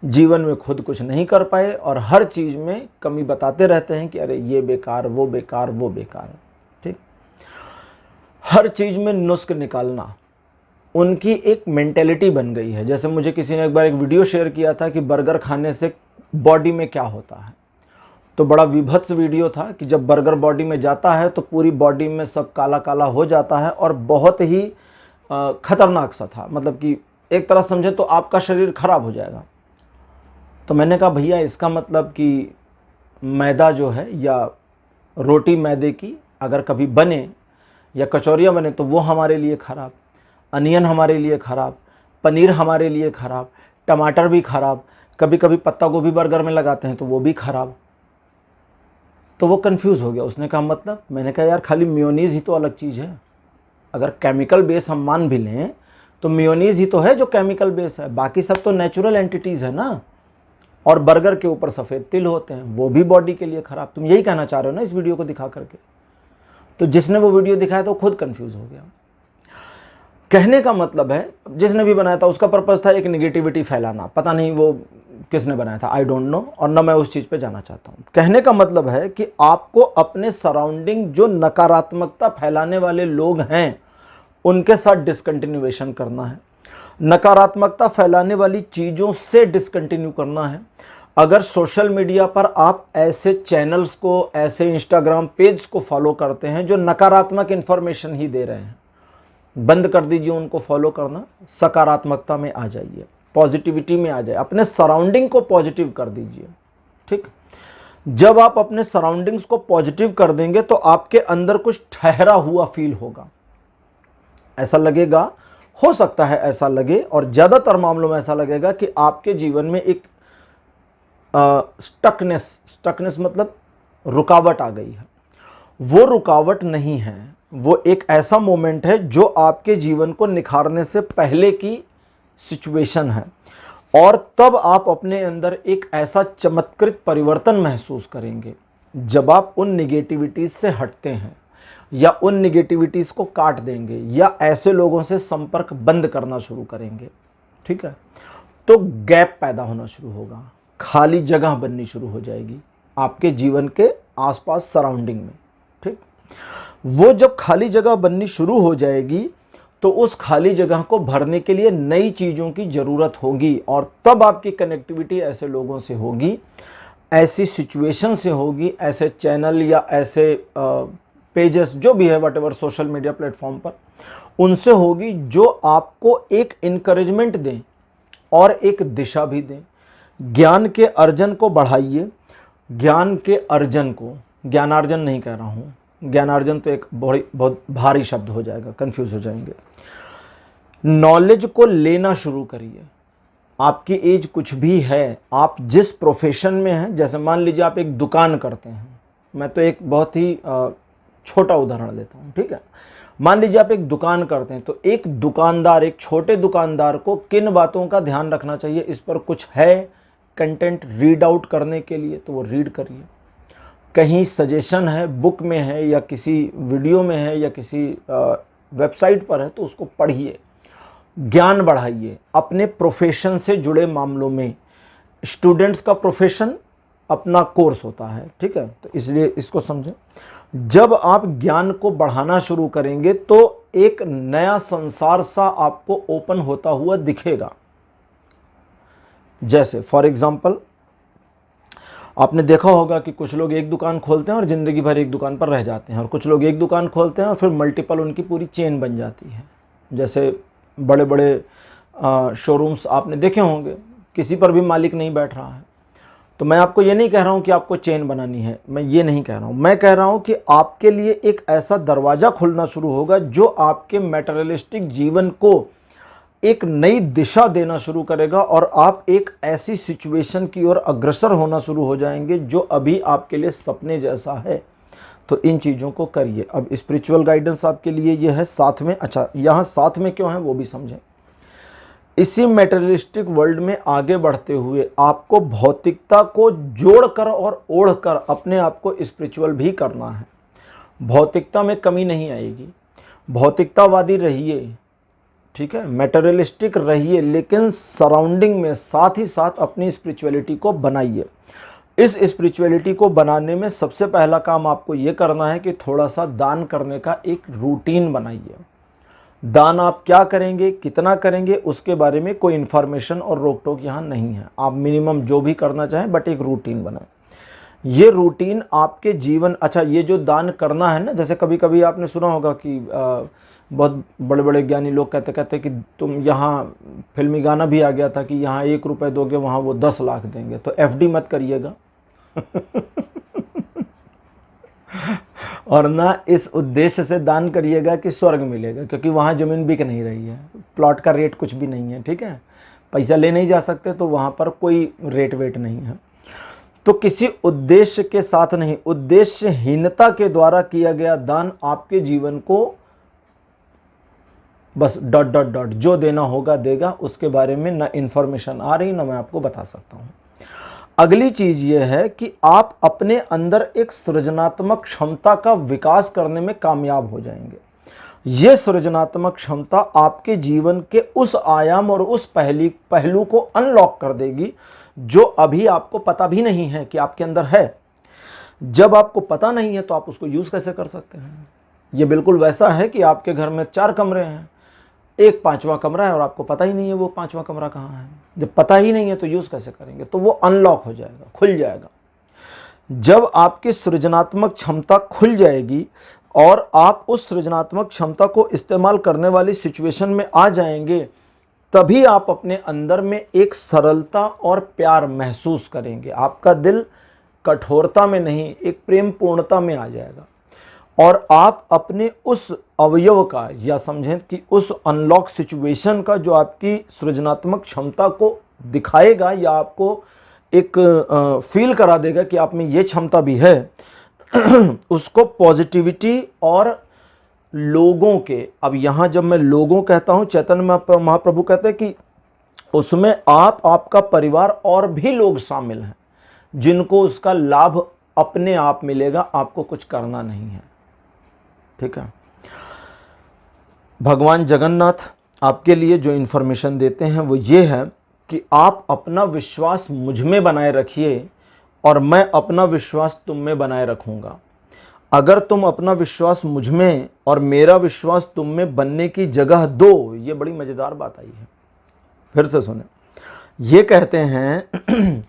जीवन में खुद कुछ नहीं कर पाए और हर चीज़ में कमी बताते रहते हैं कि अरे ये बेकार, वो बेकार, वो बेकार। ठीक, हर चीज़ में नुस्ख निकालना उनकी एक मेंटेलिटी बन गई है। जैसे मुझे किसी ने एक बार एक वीडियो शेयर किया था कि बर्गर खाने से बॉडी में क्या होता है, तो बड़ा विभत्स वीडियो था कि जब बर्गर बॉडी में जाता है तो पूरी बॉडी में सब काला काला हो जाता है और बहुत ही खतरनाक सा था। मतलब कि एक तरह समझे तो आपका शरीर खराब हो जाएगा। तो मैंने कहा भैया इसका मतलब कि मैदा जो है या रोटी मैदे की अगर कभी बने या कचौरियाँ बने तो वो हमारे लिए ख़राब, अनियन हमारे लिए ख़राब, पनीर हमारे लिए ख़राब, टमाटर भी ख़राब, कभी कभी पत्ता गोभी बर्गर में लगाते हैं तो वो भी ख़राब। तो वो कंफ्यूज हो गया। उसने कहा मतलब? मैंने कहा यार खाली मेयोनीज़ ही तो अलग चीज़ है। अगर केमिकल बेस हम मान भी लें तो मेयोनीज़ ही तो है जो केमिकल बेस है, बाकी सब तो नेचुरल एंटिटीज़ है ना। और बर्गर के ऊपर सफ़ेद तिल होते हैं, वो भी बॉडी के लिए ख़राब। तुम यही कहना चाह रहे हो ना इस वीडियो को दिखा करके? तो जिसने वो वीडियो दिखाया तो खुद कंफ्यूज हो गया। कहने का मतलब है जिसने भी बनाया था उसका पर्पज़ था एक नेगेटिविटी फैलाना। पता नहीं वो किसने बनाया था, आई डोंट नो, और ना मैं उस चीज़ पे जाना चाहता हूँ। कहने का मतलब है कि आपको अपने सराउंडिंग जो नकारात्मकता फैलाने वाले लोग हैं उनके साथ डिसकंटिन्यूएशन करना है, नकारात्मकता फैलाने वाली चीज़ों से डिसकंटिन्यू करना है। अगर सोशल मीडिया पर आप ऐसे चैनल्स को, ऐसे इंस्टाग्राम पेज को फॉलो करते हैं जो नकारात्मक इन्फॉर्मेशन ही दे रहे हैं, बंद कर दीजिए उनको फॉलो करना, सकारात्मकता में आ जाइए, पॉजिटिविटी में आ जाए, अपने सराउंडिंग को पॉजिटिव कर दीजिए। ठीक, जब आप अपने सराउंडिंग्स को पॉजिटिव कर देंगे तो आपके अंदर कुछ ठहरा हुआ फील होगा। ऐसा लगेगा, हो सकता है ऐसा लगे, और ज़्यादातर मामलों में ऐसा लगेगा कि आपके जीवन में एक स्टकनेस मतलब रुकावट आ गई है। वो रुकावट नहीं है, वो एक ऐसा मोमेंट है जो आपके जीवन को निखारने से पहले की सिचुएशन है, और तब आप अपने अंदर एक ऐसा चमत्कृत परिवर्तन महसूस करेंगे जब आप उन निगेटिविटीज़ से हटते हैं या उन निगेटिविटीज़ को काट देंगे या ऐसे लोगों से संपर्क बंद करना शुरू करेंगे। ठीक है, तो गैप पैदा होना शुरू होगा, खाली जगह बननी शुरू हो जाएगी आपके जीवन के आसपास सराउंडिंग में। ठीक, वो जब खाली जगह बननी शुरू हो जाएगी तो उस खाली जगह को भरने के लिए नई चीज़ों की ज़रूरत होगी, और तब आपकी कनेक्टिविटी ऐसे लोगों से होगी, ऐसी सिचुएशन से होगी, ऐसे चैनल या ऐसे पेजेस जो भी है व्हाटएवर सोशल मीडिया प्लेटफॉर्म पर, उनसे होगी जो आपको एक इनकरेजमेंट दें और एक दिशा भी दें। ज्ञान के अर्जन को बढ़ाइए, ज्ञान के अर्जन को, ज्ञानार्जन नहीं कह रहा हूँ, ज्ञानार्जन तो एक बहुत भारी शब्द हो जाएगा, कंफ्यूज हो जाएंगे। नॉलेज को लेना शुरू करिए। आपकी एज कुछ भी है, आप जिस प्रोफेशन में हैं, जैसे मान लीजिए आप एक दुकान करते हैं, मैं तो एक बहुत ही छोटा उदाहरण लेता हूँ, ठीक है। मान लीजिए आप एक दुकान करते हैं, तो एक दुकानदार, एक छोटे दुकानदार को किन बातों का ध्यान रखना चाहिए, इस पर कुछ है कंटेंट रीड आउट करने के लिए तो वो रीड करिए। कहीं सजेशन है, बुक में है या किसी वीडियो में है या किसी वेबसाइट पर है, तो उसको पढ़िए, ज्ञान बढ़ाइए अपने प्रोफेशन से जुड़े मामलों में। स्टूडेंट्स का प्रोफेशन अपना कोर्स होता है, ठीक है, तो इसलिए इसको समझें। जब आप ज्ञान को बढ़ाना शुरू करेंगे तो एक नया संसार सा आपको ओपन होता हुआ दिखेगा। जैसे फॉर एग्जांपल आपने देखा होगा कि कुछ लोग एक दुकान खोलते हैं और ज़िंदगी भर एक दुकान पर रह जाते हैं, और कुछ लोग एक दुकान खोलते हैं और फिर मल्टीपल उनकी पूरी चेन बन जाती है। जैसे बड़े बड़े शोरूम्स आपने देखे होंगे, किसी पर भी मालिक नहीं बैठ रहा है। तो मैं आपको ये नहीं कह रहा हूँ कि आपको चेन बनानी है, मैं ये नहीं कह रहा हूँ। मैं कह रहा हूँ कि आपके लिए एक ऐसा दरवाज़ा खुलना शुरू होगा जो आपके मैटेरियलिस्टिक जीवन को एक नई दिशा देना शुरू करेगा, और आप एक ऐसी सिचुएशन की ओर अग्रसर होना शुरू हो जाएंगे जो अभी आपके लिए सपने जैसा है। तो इन चीज़ों को करिए। अब स्पिरिचुअल गाइडेंस आपके लिए ये है साथ में। अच्छा, यहाँ साथ में क्यों है वो भी समझें। इसी मैटेरियलिस्टिक वर्ल्ड में आगे बढ़ते हुए आपको भौतिकता को जोड़कर और ओढ़कर अपने आप को स्पिरिचुअल भी करना है। भौतिकता में कमी नहीं आएगी, भौतिकतावादी रहिए, ठीक है, मैटेरियलिस्टिक रहिए, लेकिन सराउंडिंग में साथ ही साथ अपनी स्पिरिचुअलिटी को बनाइए। इस स्पिरिचुअलिटी को बनाने में सबसे पहला काम आपको ये करना है कि थोड़ा सा दान करने का एक रूटीन बनाइए। दान आप क्या करेंगे, कितना करेंगे, उसके बारे में कोई इन्फॉर्मेशन और रोक टोक यहाँ नहीं है। आप मिनिमम जो भी करना चाहें, बट एक रूटीन बनाएं। ये रूटीन आपके जीवन, अच्छा ये जो दान करना है ना, जैसे कभी कभी आपने सुना होगा कि बहुत बड़े बड़े ज्ञानी लोग कहते कि तुम यहाँ, फिल्मी गाना भी आ गया था कि यहाँ 1 रुपये दोगे वहाँ वो 10 लाख देंगे, तो FD मत करिएगा और ना इस उद्देश्य से दान करिएगा कि स्वर्ग मिलेगा, क्योंकि वहाँ ज़मीन बिक नहीं रही है, प्लॉट का रेट कुछ भी नहीं है, ठीक है, पैसा ले नहीं जा सकते, तो वहाँ पर कोई रेट वेट नहीं है। तो किसी उद्देश्य के साथ नहीं, उद्देश्यहीनता के द्वारा किया गया दान आपके जीवन को बस डॉट डॉट डॉट जो देना होगा देगा, उसके बारे में ना इन्फॉर्मेशन आ रही ना मैं आपको बता सकता हूँ। अगली चीज़ ये है कि आप अपने अंदर एक सृजनात्मक क्षमता का विकास करने में कामयाब हो जाएंगे। ये सृजनात्मक क्षमता आपके जीवन के उस आयाम और उस पहलू को अनलॉक कर देगी जो अभी आपको पता भी नहीं है कि आपके अंदर है। जब आपको पता नहीं है तो आप उसको यूज़ कैसे कर सकते हैं। ये बिल्कुल वैसा है कि आपके घर में 4 कमरे हैं, एक 5वां कमरा है और आपको पता ही नहीं है वो 5वां कमरा कहाँ है। जब पता ही नहीं है तो यूज़ कैसे करेंगे, तो वो अनलॉक हो जाएगा, खुल जाएगा। जब आपकी सृजनात्मक क्षमता खुल जाएगी और आप उस सृजनात्मक क्षमता को इस्तेमाल करने वाली सिचुएशन में आ जाएंगे, तभी आप अपने अंदर में एक सरलता और प्यार महसूस करेंगे। आपका दिल कठोरता में नहीं, एक प्रेम पूर्णता में आ जाएगा, और आप अपने उस अवयव का, या समझें कि उस अनलॉक सिचुएशन का जो आपकी सृजनात्मक क्षमता को दिखाएगा या आपको एक फील करा देगा कि आप में ये क्षमता भी है उसको पॉजिटिविटी और लोगों के, अब यहाँ जब मैं लोगों कहता हूँ, चैतन्य महाप्रभु कहते हैं कि उसमें आपका परिवार और भी लोग शामिल हैं जिनको उसका लाभ अपने आप मिलेगा, आपको कुछ करना नहीं है, ठीक है। भगवान जगन्नाथ आपके लिए जो इन्फॉर्मेशन देते हैं वो ये है कि आप अपना विश्वास मुझ में बनाए रखिए और मैं अपना विश्वास तुम में बनाए रखूंगा। अगर तुम अपना विश्वास मुझ में और मेरा विश्वास तुम में बनने की जगह दो, ये बड़ी मजेदार बात आई है। फिर से सुने, ये कहते हैं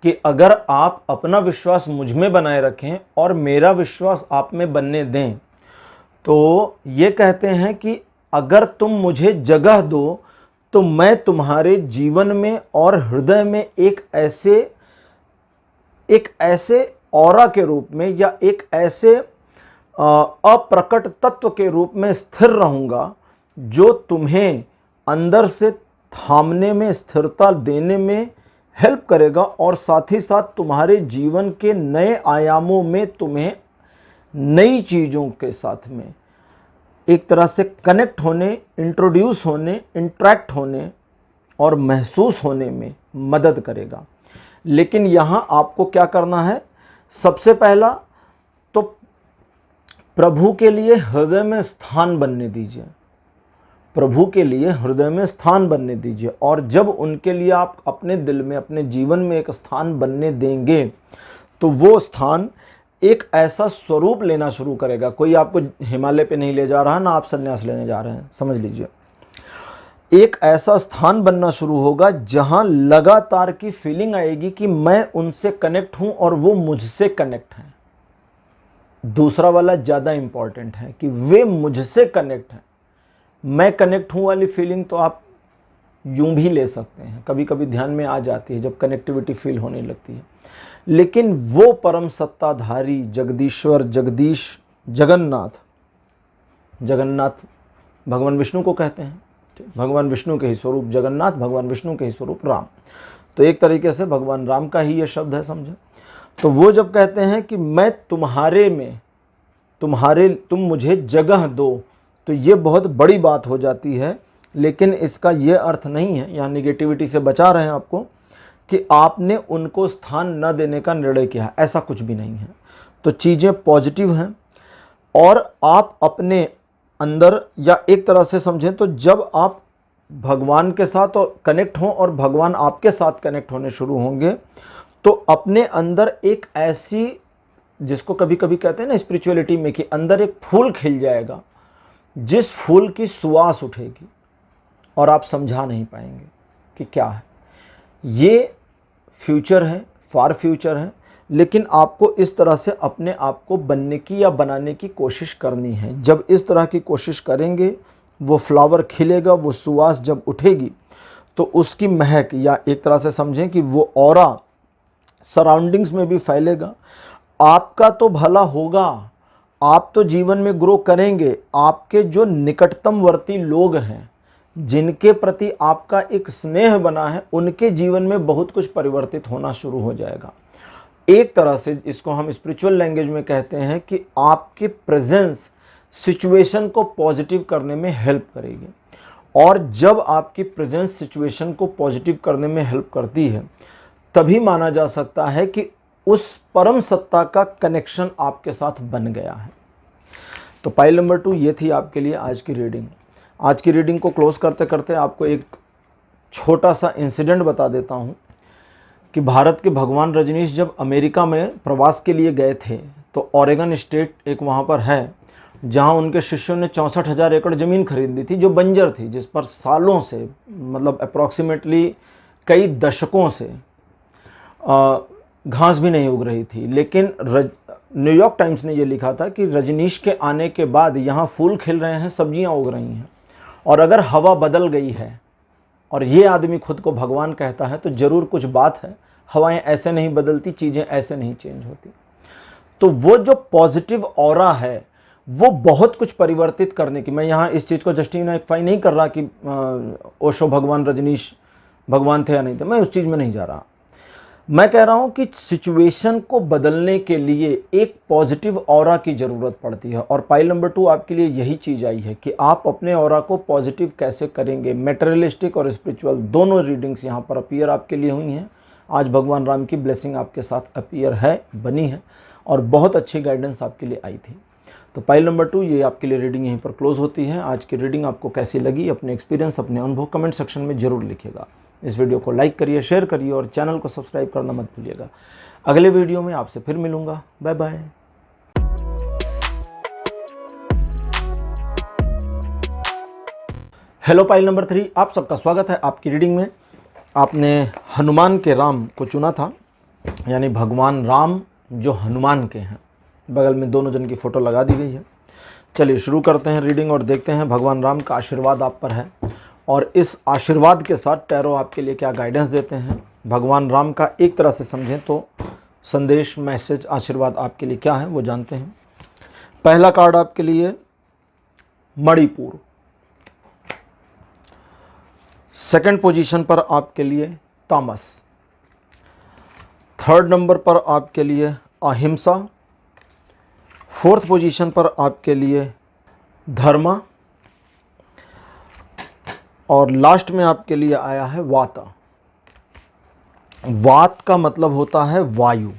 कि अगर आप अपना विश्वास मुझ में बनाए रखें और मेरा विश्वास आप में बनने दें, तो ये कहते हैं कि अगर तुम मुझे जगह दो तो मैं तुम्हारे जीवन में और हृदय में एक ऐसे ऑरा के रूप में या एक ऐसे अप्रकट तत्व के रूप में स्थिर रहूंगा जो तुम्हें अंदर से थामने में, स्थिरता देने में हेल्प करेगा और साथ ही साथ तुम्हारे जीवन के नए आयामों में तुम्हें नई चीज़ों के साथ में एक तरह से कनेक्ट होने, इंट्रोड्यूस होने, इंट्रैक्ट होने और महसूस होने में मदद करेगा। लेकिन यहाँ आपको क्या करना है? सबसे पहला तो प्रभु के लिए हृदय में स्थान बनने दीजिए, प्रभु के लिए हृदय में स्थान बनने दीजिए। और जब उनके लिए आप अपने दिल में, अपने जीवन में एक स्थान बनने देंगे तो वो स्थान एक ऐसा स्वरूप लेना शुरू करेगा। कोई आपको हिमालय पे नहीं ले जा रहा, ना आप संन्यास लेने जा रहे हैं, समझ लीजिए। एक ऐसा स्थान बनना शुरू होगा जहां लगातार की फीलिंग आएगी कि मैं उनसे कनेक्ट हूं और वो मुझसे कनेक्ट हैं। दूसरा वाला ज़्यादा इंपॉर्टेंट है कि वे मुझसे कनेक्ट हैं। मैं कनेक्ट हूं वाली फीलिंग तो आप यूं भी ले सकते हैं, कभी कभी ध्यान में आ जाती है जब कनेक्टिविटी फील होने लगती है। लेकिन वो परम सत्ताधारी जगदीश्वर, जगदीश, जगन्नाथ, जगन्नाथ भगवान विष्णु को कहते हैं। भगवान विष्णु के ही स्वरूप जगन्नाथ, भगवान विष्णु के ही स्वरूप राम, तो एक तरीके से भगवान राम का ही ये शब्द है, समझे। तो वो जब कहते हैं कि मैं तुम्हारे में, तुम मुझे जगह दो, तो ये बहुत बड़ी बात हो जाती है। लेकिन इसका ये अर्थ नहीं है, यहाँ निगेटिविटी से बचा रहे हैं आपको, कि आपने उनको स्थान न देने का निर्णय किया, ऐसा कुछ भी नहीं है। तो चीज़ें पॉजिटिव हैं और आप अपने अंदर, या एक तरह से समझें तो जब आप भगवान के साथ और कनेक्ट हों और भगवान आपके साथ कनेक्ट होने शुरू होंगे, तो अपने अंदर एक ऐसी, जिसको कभी कभी कहते हैं ना स्पिरिचुअलिटी में, कि अंदर एक फूल खिल जाएगा जिस फूल की सुवास उठेगी और आप समझा नहीं पाएंगे कि क्या है। ये फ्यूचर है, फार फ्यूचर है, लेकिन आपको इस तरह से अपने आप को बनने की या बनाने की कोशिश करनी है। जब इस तरह की कोशिश करेंगे, वो फ्लावर खिलेगा, वो सुवास जब उठेगी तो उसकी महक, या एक तरह से समझें कि वो ऑरा सराउंडिंग्स में भी फैलेगा। आपका तो भला होगा, आप तो जीवन में ग्रो करेंगे। आपके जो निकटतमवर्ती लोग हैं, जिनके प्रति आपका एक स्नेह बना है, उनके जीवन में बहुत कुछ परिवर्तित होना शुरू हो जाएगा। एक तरह से इसको हम स्पिरिचुअल लैंग्वेज में कहते हैं कि आपके प्रेजेंस सिचुएशन को पॉजिटिव करने में हेल्प करेगी। और जब आपकी प्रेजेंस सिचुएशन को पॉजिटिव करने में हेल्प करती है, तभी माना जा सकता है कि उस परम सत्ता का कनेक्शन आपके साथ बन गया है। तो पाइल नंबर 2 ये थी आपके लिए आज की रीडिंग। आज की रीडिंग को क्लोज करते करते आपको एक छोटा सा इंसिडेंट बता देता हूँ कि भारत के भगवान रजनीश जब अमेरिका में प्रवास के लिए गए थे, तो ओरेगन स्टेट एक वहाँ पर है, जहाँ उनके शिष्यों ने 64,000 एकड़ ज़मीन खरीद ली थी, जो बंजर थी, जिस पर सालों से, मतलब अप्रॉक्सीमेटली कई दशकों से घास भी नहीं उग रही थी। लेकिन न्यूयॉर्क टाइम्स ने ये लिखा था कि रजनीश के आने के बाद यहाँ फूल खिल रहे हैं, सब्जियाँ उग रही हैं, और अगर हवा बदल गई है और ये आदमी खुद को भगवान कहता है, तो ज़रूर कुछ बात है। हवाएं ऐसे नहीं बदलती, चीज़ें ऐसे नहीं चेंज होती। तो वो जो पॉजिटिव ऑरा है, वो बहुत कुछ परिवर्तित करने की, मैं यहाँ इस चीज़ को जस्टिफाई नहीं कर रहा कि ओशो भगवान, रजनीश भगवान थे या नहीं थे, मैं उस चीज़ में नहीं जा रहा। मैं कह रहा हूँ कि सिचुएशन को बदलने के लिए एक पॉजिटिव ऑरा की ज़रूरत पड़ती है। और पाइल नंबर 2 आपके लिए यही चीज़ आई है कि आप अपने ऑरा को पॉजिटिव कैसे करेंगे। मेटेरियलिस्टिक और स्पिरिचुअल दोनों रीडिंग्स यहाँ पर अपीयर आपके लिए हुई हैं। आज भगवान राम की ब्लेसिंग आपके साथ अपीयर है, बनी है, और बहुत अच्छी गाइडेंस आपके लिए आई थी। तो पाइल नंबर 2 ये आपके लिए रीडिंग यहीं पर क्लोज होती है। आज की रीडिंग आपको कैसी लगी, अपने एक्सपीरियंस, अपने अनुभव कमेंट सेक्शन में ज़रूर लिखिएगा। इस वीडियो को लाइक करिए, शेयर करिए और चैनल को सब्सक्राइब करना मत भूलिएगा। अगले वीडियो में आपसे फिर मिलूँगा। Bye bye. Hello pile number 3, आप सबका स्वागत है आपकी रीडिंग में। आपने हनुमान के राम को चुना था, यानी भगवान राम जो हनुमान के हैं। बगल में दोनों जन की फ़ोटो लगा दी गई है। चलिए शुरू करते हैं रीडिंग और देखते हैं भगवान राम का आशीर्वाद आप पर है और इस आशीर्वाद के साथ टैरो आपके लिए क्या गाइडेंस देते हैं। भगवान राम का एक तरह से समझें तो संदेश, मैसेज, आशीर्वाद आपके लिए क्या है वो जानते हैं। पहला कार्ड आपके लिए मणिपुर, सेकंड पोजीशन पर आपके लिए तामस, थर्ड नंबर पर आपके लिए अहिंसा, फोर्थ पोजीशन पर आपके लिए धर्मा और लास्ट में आपके लिए आया है वाता। वात का मतलब होता है वायु।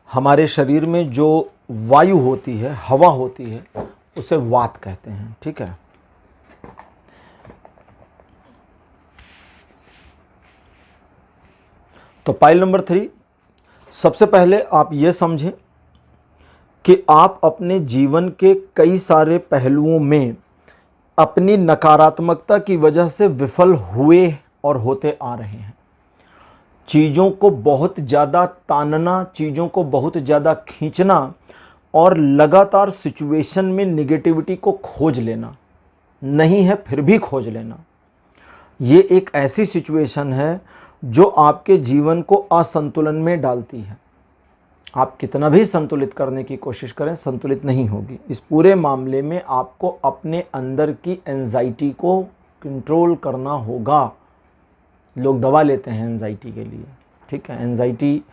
हमारे शरीर में जो वायु होती है, हवा होती है, उसे वात कहते हैं। ठीक है। तो पाइल नंबर 3, सबसे पहले आप ये समझें कि आप अपने जीवन के कई सारे पहलुओं में अपनी नकारात्मकता की वजह से विफल हुए और होते आ रहे हैं। चीज़ों को बहुत ज़्यादा तानना, चीज़ों को बहुत ज़्यादा खींचना और लगातार सिचुएशन में नेगेटिविटी को खोज लेना, नहीं है फिर भी खोज लेना, ये एक ऐसी सिचुएशन है जो आपके जीवन को असंतुलन में डालती है। आप कितना भी संतुलित करने की कोशिश करें, संतुलित नहीं होगी। इस पूरे मामले में आपको अपने अंदर की एंजाइटी को कंट्रोल करना होगा। लोग दवा लेते हैं एंजाइटी के लिए, ठीक है। एंजाइटी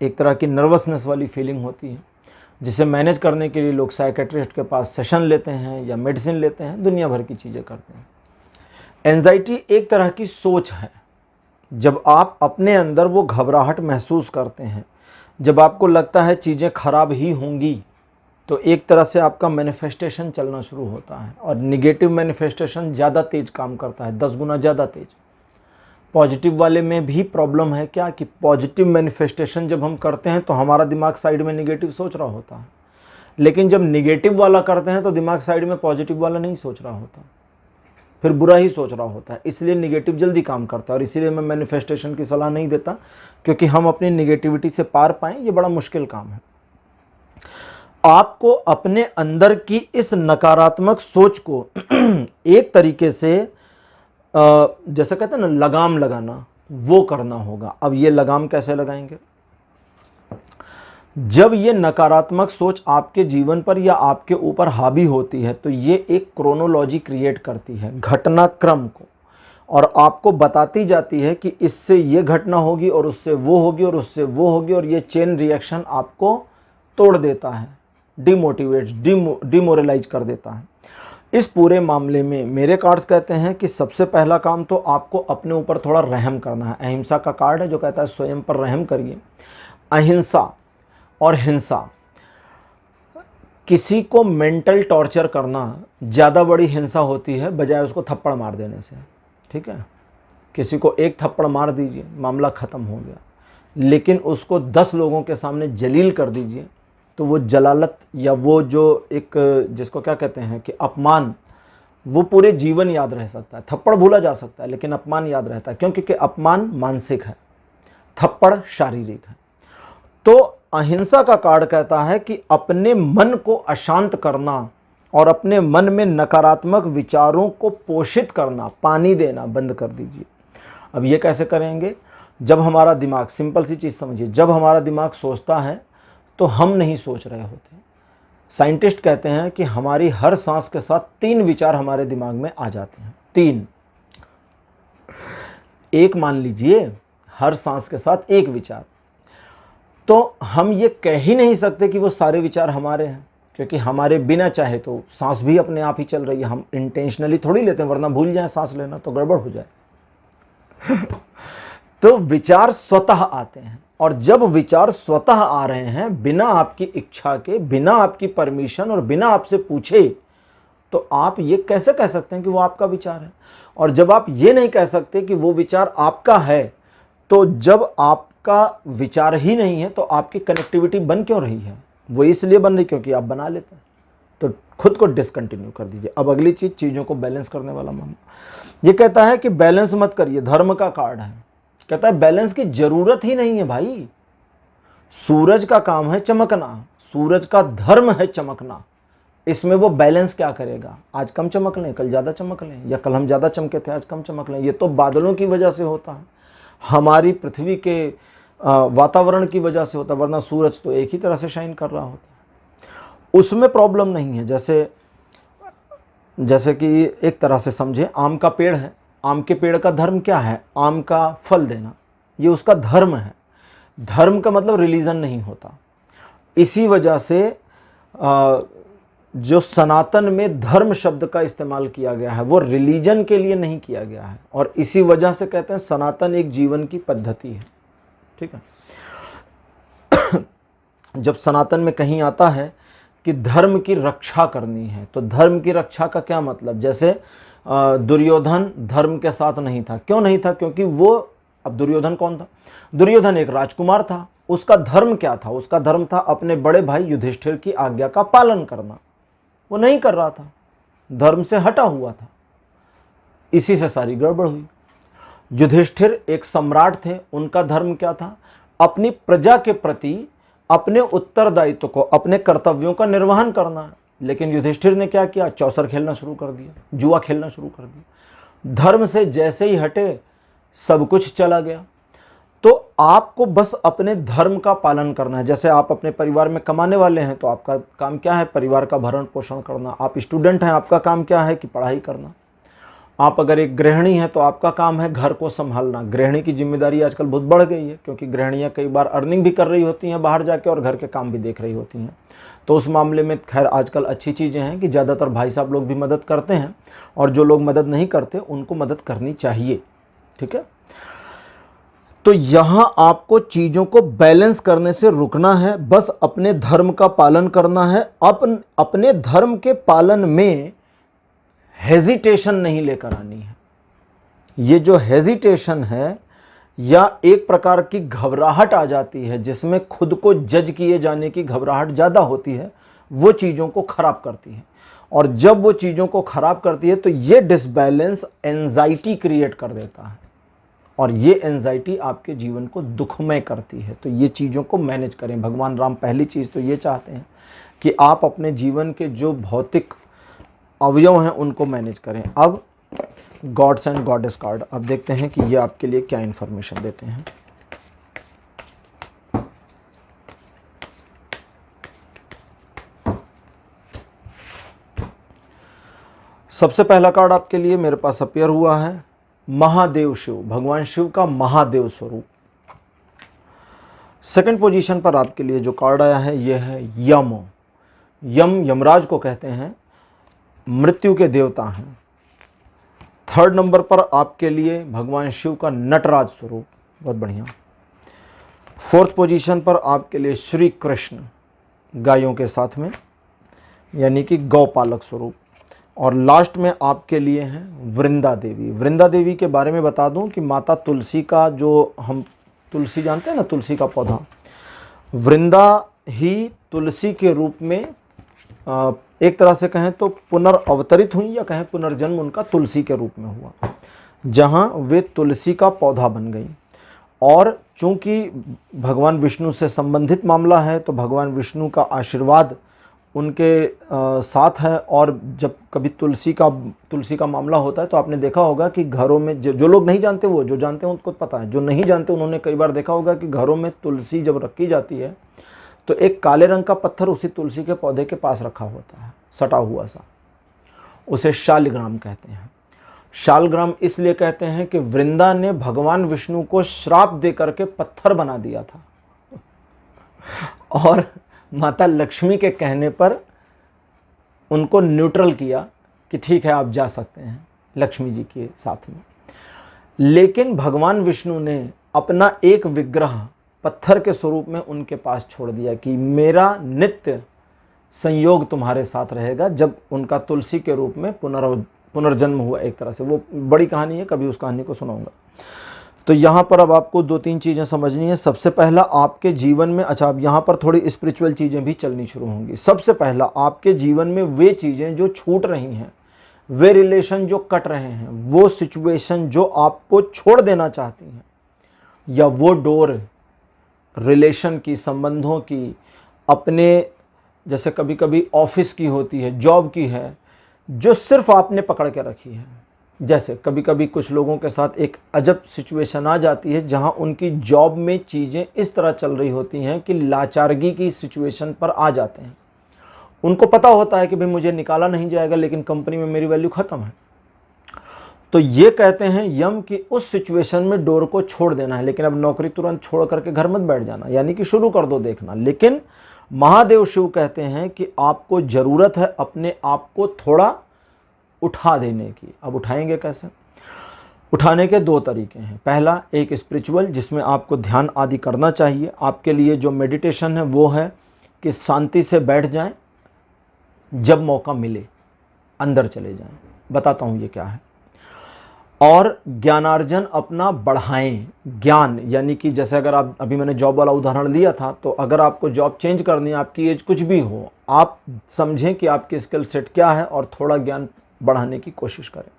एक तरह की नर्वसनेस वाली फीलिंग होती है, जिसे मैनेज करने के लिए लोग साइकेट्रिस्ट के पास सेशन लेते हैं या मेडिसिन लेते हैं, दुनिया भर की चीज़ें करते हैं। एंजाइटी एक तरह की सोच है। जब आप अपने अंदर वो घबराहट महसूस करते हैं, जब आपको लगता है चीज़ें खराब ही होंगी, तो एक तरह से आपका मैनिफेस्टेशन चलना शुरू होता है और निगेटिव मैनिफेस्टेशन ज़्यादा तेज़ काम करता है, 10 गुना ज़्यादा तेज़। पॉजिटिव वाले में भी प्रॉब्लम है क्या कि पॉजिटिव मैनिफेस्टेशन जब हम करते हैं तो हमारा दिमाग साइड में निगेटिव सोच रहा होता है, लेकिन जब निगेटिव वाला करते हैं तो दिमाग साइड में पॉजिटिव वाला नहीं सोच रहा होता, फिर बुरा ही सोच रहा होता है। इसलिए निगेटिव जल्दी काम करता है और इसीलिए मैं मैनिफेस्टेशन की सलाह नहीं देता, क्योंकि हम अपनी निगेटिविटी से पार पाएं ये बड़ा मुश्किल काम है। आपको अपने अंदर की इस नकारात्मक सोच को एक तरीके से जैसे कहते हैं ना लगाम लगाना, वो करना होगा। अब ये लगाम कैसे लगाएंगे? जब ये नकारात्मक सोच आपके जीवन पर या आपके ऊपर हावी होती है तो ये एक क्रोनोलॉजी क्रिएट करती है, घटनाक्रम को, और आपको बताती जाती है कि इससे ये घटना होगी और उससे वो होगी और उससे वो होगी, और ये चेन रिएक्शन आपको तोड़ देता है, डिमोरलाइज कर देता है। इस पूरे मामले में मेरे कार्ड्स कहते हैं कि सबसे पहला काम तो आपको अपने ऊपर थोड़ा रहम करना है। अहिंसा का कार्ड है जो कहता है स्वयं पर रहम करिए। अहिंसा और हिंसा, किसी को मेंटल टॉर्चर करना ज़्यादा बड़ी हिंसा होती है बजाय उसको थप्पड़ मार देने से, ठीक है। किसी को एक थप्पड़ मार दीजिए, मामला ख़त्म हो गया, लेकिन उसको 10 लोगों के सामने जलील कर दीजिए तो वो जलालत या वो जो एक जिसको क्या कहते हैं कि अपमान, वो पूरे जीवन याद रह सकता है। थप्पड़ भूला जा सकता है लेकिन अपमान याद रहता है, क्योंकि अपमान मानसिक है, थप्पड़ शारीरिक है। तो अहिंसा का कार्ड कहता है कि अपने मन को अशांत करना और अपने मन में नकारात्मक विचारों को पोषित करना, पानी देना बंद कर दीजिए। अब ये कैसे करेंगे? जब हमारा दिमाग, सिंपल सी चीज़ समझिए, जब हमारा दिमाग सोचता है तो हम नहीं सोच रहे होते। साइंटिस्ट कहते हैं कि हमारी हर सांस के साथ 3 विचार हमारे दिमाग में आ जाते हैं। 3, एक मान लीजिए, हर सांस के साथ एक विचार। तो हम ये कह ही नहीं सकते कि वो सारे विचार हमारे हैं, क्योंकि हमारे बिना चाहे तो सांस भी अपने आप ही चल रही है। हम इंटेंशनली थोड़ी लेते हैं, वरना भूल जाए सांस लेना तो गड़बड़ हो जाए। तो विचार स्वतः आते हैं, और जब विचार स्वतः आ रहे हैं बिना आपकी इच्छा के, बिना आपकी परमिशन और बिना आपसे पूछे, तो आप ये कैसे कह सकते हैं कि वो आपका विचार है? और जब आप ये नहीं कह सकते कि वो विचार आपका है, तो जब आपका विचार ही नहीं है तो आपकी कनेक्टिविटी बन क्यों रही है? वो इसलिए बन रही क्योंकि आप बना लेते हैं। तो खुद को डिसकंटिन्यू कर दीजिए। अब अगली चीज, चीजों को बैलेंस करने वाला मामला। ये कहता है कि बैलेंस मत करिए, धर्म का कार्ड है। कहता है बैलेंस की जरूरत ही नहीं है भाई। सूरज का काम है चमकना, सूरज का धर्म है चमकना। इसमें वो बैलेंस क्या करेगा? आज कम चमक लें, कल ज़्यादा चमक लें, या कल हम ज़्यादा चमके थे आज कम चमक लें। ये तो बादलों की वजह से होता है, हमारी पृथ्वी के वातावरण की वजह से होता है, वरना सूरज तो एक ही तरह से शाइन कर रहा होता है। उसमें प्रॉब्लम नहीं है। जैसे कि एक तरह से समझे, आम का पेड़ है, आम के पेड़ का धर्म क्या है? आम का फल देना, ये उसका धर्म है। धर्म का मतलब रिलीजन नहीं होता। इसी वजह से जो सनातन में धर्म शब्द का इस्तेमाल किया गया है वो रिलीजन के लिए नहीं किया गया है, और इसी वजह से कहते हैं सनातन एक जीवन की पद्धति है। ठीक है। जब सनातन में कहीं आता है कि धर्म की रक्षा करनी है, तो धर्म की रक्षा का क्या मतलब? जैसे दुर्योधन धर्म के साथ नहीं था। क्यों नहीं था? क्योंकि वो, अब दुर्योधन कौन था? दुर्योधन एक राजकुमार था। उसका धर्म क्या था? उसका धर्म था अपने बड़े भाई युधिष्ठिर की आज्ञा का पालन करना। वो नहीं कर रहा था, धर्म से हटा हुआ था। इसी से सारी गड़बड़ हुई। युधिष्ठिर एक सम्राट थे, उनका धर्म क्या था? अपनी प्रजा के प्रति अपने उत्तरदायित्व को, अपने कर्तव्यों का निर्वहन करना। लेकिन युधिष्ठिर ने क्या किया? चौसर खेलना शुरू कर दिया, जुआ खेलना शुरू कर दिया। धर्म से जैसे ही हटे सब कुछ चला गया। तो आपको बस अपने धर्म का पालन करना है। जैसे आप अपने परिवार में कमाने वाले हैं तो आपका काम क्या है? परिवार का भरण पोषण करना। आप स्टूडेंट हैं, आपका काम क्या है? कि पढ़ाई करना। आप अगर एक गृहिणी हैं तो आपका काम है घर को संभालना। गृहिणी की जिम्मेदारी आजकल बहुत बढ़ गई है, क्योंकि गृहिणियां कई बार अर्निंग भी कर रही होती हैं बाहर जाके और घर के काम भी देख रही होती हैं। तो उस मामले में खैर आजकल अच्छी चीज़ें हैं कि ज़्यादातर भाई साहब लोग भी मदद करते हैं, और जो लोग मदद नहीं करते उनको मदद करनी चाहिए। ठीक है। तो यहां आपको चीजों को बैलेंस करने से रुकना है, बस अपने धर्म का पालन करना है। अपने धर्म के पालन में हेजिटेशन नहीं लेकर आनी है। ये जो हेजिटेशन है या एक प्रकार की घबराहट आ जाती है, जिसमें खुद को जज किए जाने की घबराहट ज़्यादा होती है, वो चीज़ों को खराब करती है। और जब वो चीज़ों को खराब करती है तो ये डिसबैलेंस एंजाइटी क्रिएट कर देता है, और ये एंजाइटी आपके जीवन को दुखमय करती है। तो ये चीज़ों को मैनेज करें। भगवान राम पहली चीज़ तो ये चाहते हैं कि आप अपने जीवन के जो भौतिक अवयव हैं उनको मैनेज करें। अब गॉड्स एंड गॉडेस कार्ड, अब देखते हैं कि ये आपके लिए क्या इन्फॉर्मेशन देते हैं। सबसे पहला कार्ड आपके लिए मेरे पास अपियर हुआ है महादेव शिव, भगवान शिव का महादेव स्वरूप। सेकंड पोजीशन पर आपके लिए जो कार्ड आया है यह है यम। यमराज को कहते हैं, मृत्यु के देवता हैं। थर्ड नंबर पर आपके लिए भगवान शिव का नटराज स्वरूप, बहुत बढ़िया। फोर्थ पोजीशन पर आपके लिए श्री कृष्ण गायों के साथ में, यानी कि गौपालक स्वरूप। और लास्ट में आपके लिए हैं वृंदा देवी। वृंदा देवी के बारे में बता दूं कि माता तुलसी का, जो हम तुलसी जानते हैं ना, तुलसी का पौधा, वृंदा ही तुलसी के रूप में एक तरह से कहें तो पुनर्अवतरित हुई, या कहें पुनर्जन्म उनका तुलसी के रूप में हुआ, जहां वे तुलसी का पौधा बन गई। और चूंकि भगवान विष्णु से संबंधित मामला है तो भगवान विष्णु का आशीर्वाद उनके साथ है। और जब कभी तुलसी का मामला होता है तो आपने देखा होगा कि घरों में जो लोग नहीं जानते, वो जो जानते हैं उनको पता है, जो नहीं जानते उन्होंने कई बार देखा होगा कि घरों में तुलसी जब रखी जाती है तो एक काले रंग का पत्थर उसी तुलसी के पौधे के पास रखा होता है, सटा हुआ सा। उसे शालिग्राम कहते हैं। शालग्राम इसलिए कहते हैं कि वृंदा ने भगवान विष्णु को श्राप दे करके पत्थर बना दिया था, और माता लक्ष्मी के कहने पर उनको न्यूट्रल किया कि ठीक है आप जा सकते हैं लक्ष्मी जी के साथ में। लेकिन भगवान विष्णु ने अपना एक विग्रह पत्थर के स्वरूप में उनके पास छोड़ दिया कि मेरा नित्य संयोग तुम्हारे साथ रहेगा जब उनका तुलसी के रूप में पुनर्जन्म हुआ। एक तरह से वो बड़ी कहानी है, कभी उस कहानी को सुनाऊंगा। तो यहाँ पर अब आपको 2-3 चीज़ें समझनी है। सबसे पहला, आपके जीवन में, अच्छा अब यहाँ पर थोड़ी स्पिरिचुअल चीज़ें भी चलनी शुरू होंगी। सबसे पहला, आपके जीवन में वे चीज़ें जो छूट रही हैं, वे रिलेशन जो कट रहे हैं, वो सिचुएशन जो आपको छोड़ देना चाहती हैं, या वो डोर रिलेशन की, संबंधों की, अपने जैसे कभी कभी ऑफिस की होती है, जॉब की है, जो सिर्फ आपने पकड़ के रखी है। जैसे कभी कभी कुछ लोगों के साथ एक अजब सिचुएशन आ जाती है जहां उनकी जॉब में चीज़ें इस तरह चल रही होती हैं कि लाचारगी की सिचुएशन पर आ जाते हैं। उनको पता होता है कि भाई मुझे निकाला नहीं जाएगा, लेकिन कंपनी में मेरी वैल्यू ख़त्म है। तो ये कहते हैं यम कि उस सिचुएशन में डोर को छोड़ देना है, लेकिन अब नौकरी तुरंत छोड़ करके घर मत बैठ जाना, यानी कि शुरू कर दो देखना। लेकिन महादेव शिव कहते हैं कि आपको ज़रूरत है अपने आप को थोड़ा उठा देने की। अब उठाएंगे कैसे? उठाने के 2 तरीके हैं। पहला, एक स्पिरिचुअल, जिसमें आपको ध्यान आदि करना चाहिए। आपके लिए जो मेडिटेशन है वो है कि शांति से बैठ जाएं, जब मौका मिले अंदर चले जाएं। बताता हूँ ये क्या है। और ज्ञानार्जन अपना बढ़ाएं। ज्ञान यानी कि जैसे अगर आप, अभी मैंने जॉब वाला उदाहरण लिया था, तो अगर आपको जॉब चेंज करनी है, आपकी एज कुछ भी हो, आप समझें कि आपकी स्किल सेट क्या है और थोड़ा ज्ञान बढ़ाने की कोशिश करें,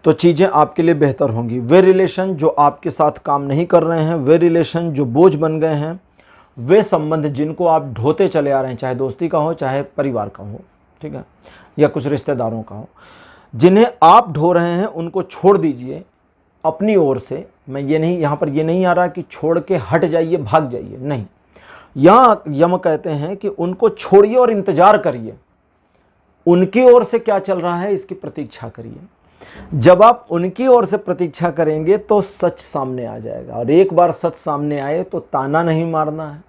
तो चीज़ें आपके लिए बेहतर होंगी। वे रिलेशन जो आपके साथ काम नहीं कर रहे हैं, वे रिलेशन जो बोझ बन गए हैं, वे संबंध जिनको आप ढोते चले आ रहे हैं, चाहे दोस्ती का हो, चाहे परिवार का हो, ठीक है, या कुछ रिश्तेदारों का हो, जिन्हें आप ढो रहे हैं, उनको छोड़ दीजिए अपनी ओर से। मैं ये नहीं, यहाँ पर ये नहीं आ रहा कि छोड़ के हट जाइए, भाग जाइए, नहीं। यहाँ यम कहते हैं कि उनको छोड़िए और इंतजार करिए, उनकी ओर से क्या चल रहा है इसकी प्रतीक्षा करिए। जब आप उनकी ओर से प्रतीक्षा करेंगे तो सच सामने आ जाएगा, और एक बार सच सामने आए तो ताना नहीं मारना है,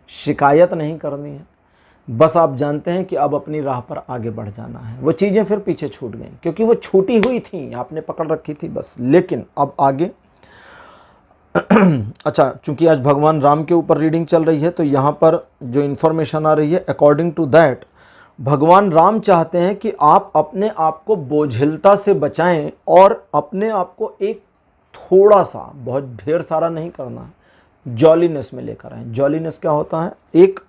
शिकायत नहीं करनी है, बस आप जानते हैं कि अब अपनी राह पर आगे बढ़ जाना है। वो चीज़ें फिर पीछे छूट गई क्योंकि वो छूटी हुई थी, आपने पकड़ रखी थी बस। लेकिन अब आगे अच्छा, चूंकि आज भगवान राम के ऊपर रीडिंग चल रही है, तो यहाँ पर जो इन्फॉर्मेशन आ रही है, अकॉर्डिंग टू दैट, भगवान राम चाहते हैं कि आप अपने आप को बोझिलता से बचाएं और अपने आप को एक थोड़ा सा, बहुत ढेर सारा नहीं करना, जॉलीनेस में लेकर आएं। जॉलीनेस क्या होता है? एक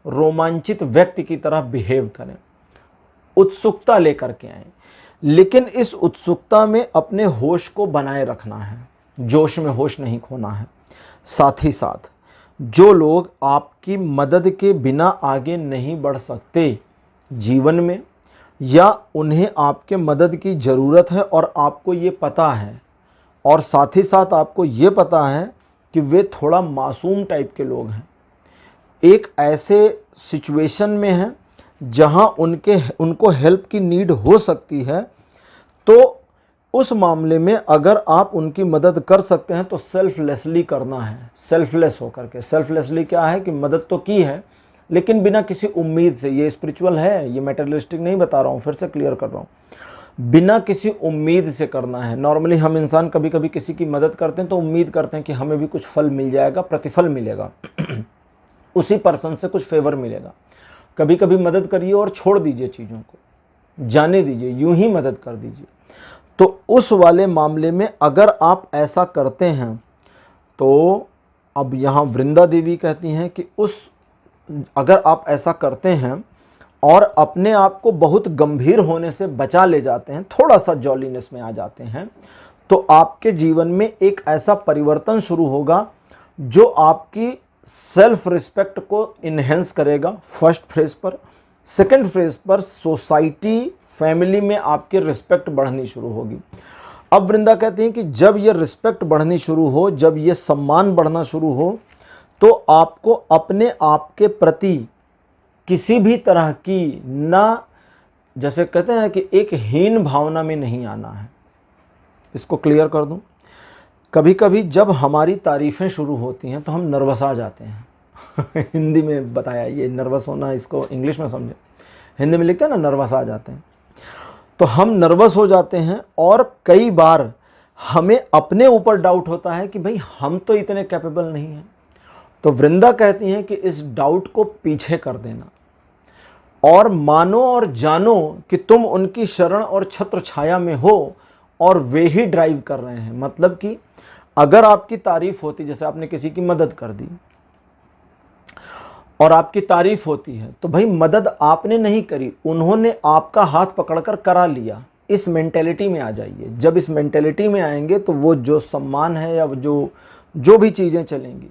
रोमांचित व्यक्ति की तरह बिहेव करें, उत्सुकता लेकर के आएं, लेकिन इस उत्सुकता में अपने होश को बनाए रखना है, जोश में होश नहीं खोना है। साथ ही साथ जो लोग आपकी मदद के बिना आगे नहीं बढ़ सकते जीवन में, या उन्हें आपके मदद की ज़रूरत है और आपको ये पता है, और साथ ही साथ आपको ये पता है कि वे थोड़ा मासूम टाइप के लोग हैं, एक ऐसे सिचुएशन में हैं जहां उनको हेल्प की नीड हो सकती है, तो उस मामले में अगर आप उनकी मदद कर सकते हैं तो सेल्फलेसली करना है, सेल्फलेस होकर के। सेल्फलेसली क्या है कि मदद तो की है लेकिन बिना किसी उम्मीद से। ये स्पिरिचुअल है, ये मैटेरियलिस्टिक नहीं बता रहा हूँ, फिर से क्लियर कर रहा हूँ। बिना किसी उम्मीद से करना है। नॉर्मली हम इंसान कभी कभी किसी की मदद करते हैं तो उम्मीद करते हैं कि हमें भी कुछ फल मिल जाएगा, प्रतिफल मिलेगा उसी पर्सन से कुछ फेवर मिलेगा। कभी कभी मदद करिए और छोड़ दीजिए, चीज़ों को जाने दीजिए, यूं ही मदद कर दीजिए। तो उस वाले मामले में अगर आप ऐसा करते हैं तो अब यहाँ वृंदा देवी कहती हैं कि अगर आप ऐसा करते हैं और अपने आप को बहुत गंभीर होने से बचा ले जाते हैं, थोड़ा सा जॉलीनेस में आ जाते हैं, तो आपके जीवन में एक ऐसा परिवर्तन शुरू होगा जो आपकी सेल्फ रिस्पेक्ट को इन्हेंस करेगा, फर्स्ट फ्रेज पर। सेकंड फ्रेज पर सोसाइटी, फैमिली में आपकी रिस्पेक्ट बढ़नी शुरू होगी। अब वृंदा कहती हैं कि जब ये रिस्पेक्ट बढ़नी शुरू हो, जब ये सम्मान बढ़ना शुरू हो, तो आपको अपने आप के प्रति किसी भी तरह की, ना जैसे कहते हैं कि एक हीन भावना में नहीं आना है। इसको क्लियर कर दूं, कभी कभी जब हमारी तारीफ़ें शुरू होती हैं तो हम नर्वस आ जाते हैं हिंदी में बताया, ये नर्वस होना, इसको इंग्लिश में समझे। हिंदी में लिखते हैं ना, नर्वस आ जाते हैं, तो हम नर्वस हो जाते हैं और कई बार हमें अपने ऊपर डाउट होता है कि भाई हम तो इतने कैपेबल नहीं हैं। तो वृंदा कहती हैं कि इस डाउट को पीछे कर देना और मानो और जानो कि तुम उनकी शरण और छत्र छाया में हो और वे ही ड्राइव कर रहे हैं। मतलब कि अगर आपकी तारीफ होती, जैसे आपने किसी की मदद कर दी और आपकी तारीफ होती है, तो भाई मदद आपने नहीं करी, उन्होंने आपका हाथ पकड़कर करा लिया। इस मेंटेलिटी में आ जाइए। जब इस मेंटेलिटी में आएंगे तो वो जो सम्मान है या जो भी चीज़ें चलेंगी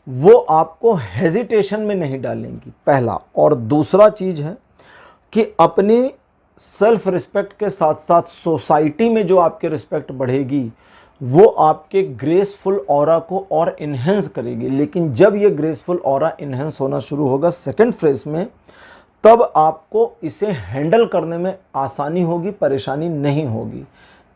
वो आपको हेजिटेशन में नहीं डालेंगी, पहला। और दूसरा चीज़ है कि अपनी सेल्फ रिस्पेक्ट के साथ साथ सोसाइटी में जो आपके रिस्पेक्ट बढ़ेगी वो आपके ग्रेसफुल ऑरा को और इन्हेंस करेगी। लेकिन जब ये ग्रेसफुल ऑरा इन्हेंस होना शुरू होगा सेकंड फेज में, तब आपको इसे हैंडल करने में आसानी होगी, परेशानी नहीं होगी।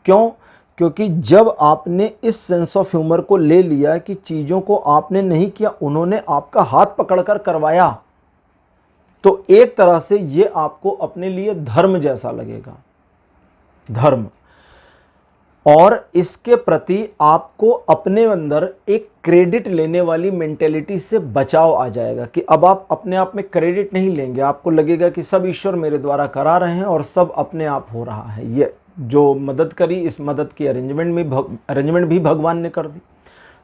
क्यों? क्योंकि जब आपने इस सेंस ऑफ ह्यूमर को ले लिया कि चीज़ों को आपने नहीं किया, उन्होंने आपका हाथ पकड़कर करवाया, तो एक तरह से ये आपको अपने लिए धर्म जैसा लगेगा, धर्म। और इसके प्रति आपको अपने अंदर एक क्रेडिट लेने वाली मेंटेलिटी से बचाव आ जाएगा कि अब आप अपने आप में क्रेडिट नहीं लेंगे। आपको लगेगा कि सब ईश्वर मेरे द्वारा करा रहे हैं और सब अपने आप हो रहा है। ये जो मदद करी, इस मदद की अरेंजमेंट भी भगवान ने कर दी।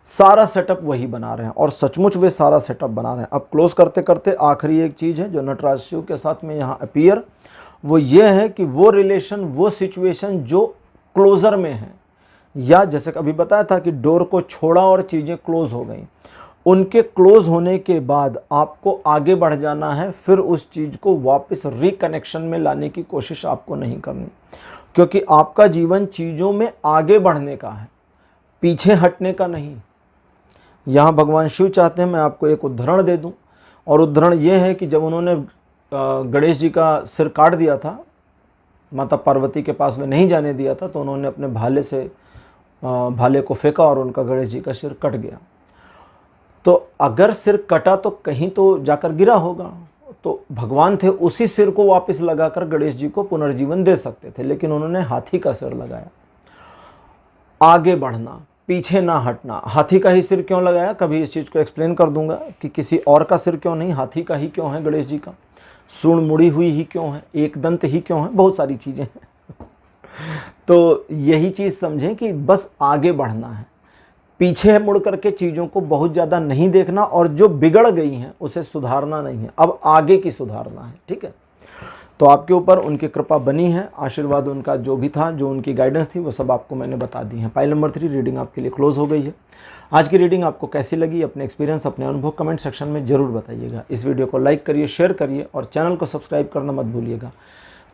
सारा सेटअप वही बना रहे हैं और सचमुच वे सारा सेटअप बना रहे हैं। अब क्लोज करते करते आखिरी एक चीज़ है जो नटराज शिव के साथ में यहाँ अपीयर, वो ये है कि वो रिलेशन, वो सिचुएशन जो क्लोजर में है, या जैसे कभी बताया था कि डोर को छोड़ा और चीज़ें क्लोज हो गई, उनके क्लोज होने के बाद आपको आगे बढ़ जाना है। फिर उस चीज़ को वापस रिकनेक्शन में लाने की कोशिश आपको नहीं करनी, क्योंकि आपका जीवन चीज़ों में आगे बढ़ने का है, पीछे हटने का नहीं। यहाँ भगवान शिव चाहते हैं मैं आपको एक उदाहरण दे दूँ, और उदाहरण ये है कि जब उन्होंने गणेश जी का सिर काट दिया था, माता पार्वती के पास वे नहीं जाने दिया था, तो उन्होंने अपने भाले को फेंका और उनका गणेश जी का सिर कट गया। तो अगर सिर कटा तो कहीं तो जाकर गिरा होगा, तो भगवान थे उसी सिर को वापस लगाकर गणेश जी को पुनर्जीवन दे सकते थे, लेकिन उन्होंने हाथी का सिर लगाया। आगे बढ़ना, पीछे ना हटना। हाथी का ही सिर क्यों लगाया, कभी इस चीज़ को एक्सप्लेन कर दूंगा कि किसी और का सिर क्यों नहीं, हाथी का ही क्यों है गणेश जी का, सूंड मुड़ी हुई ही क्यों है, एक दंत ही क्यों है, बहुत सारी चीज़ें हैं। तो यही चीज़ समझें कि बस आगे बढ़ना है, पीछे मुड़ करके चीज़ों को बहुत ज़्यादा नहीं देखना, और जो बिगड़ गई हैं उसे सुधारना नहीं है, अब आगे की सुधारना है। ठीक है, तो आपके ऊपर उनकी कृपा बनी है, आशीर्वाद उनका जो भी था, जो उनकी गाइडेंस थी, वो सब आपको मैंने बता दी है। पाइल नंबर 3 रीडिंग आपके लिए क्लोज हो गई है। आज की रीडिंग आपको कैसी लगी, अपने एक्सपीरियंस, अपने अनुभव कमेंट सेक्शन में ज़रूर बताइएगा। इस वीडियो को लाइक करिए, शेयर करिए और चैनल को सब्सक्राइब करना मत भूलिएगा।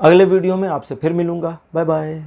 अगले वीडियो में आपसे फिर मिलूँगा। Bye bye.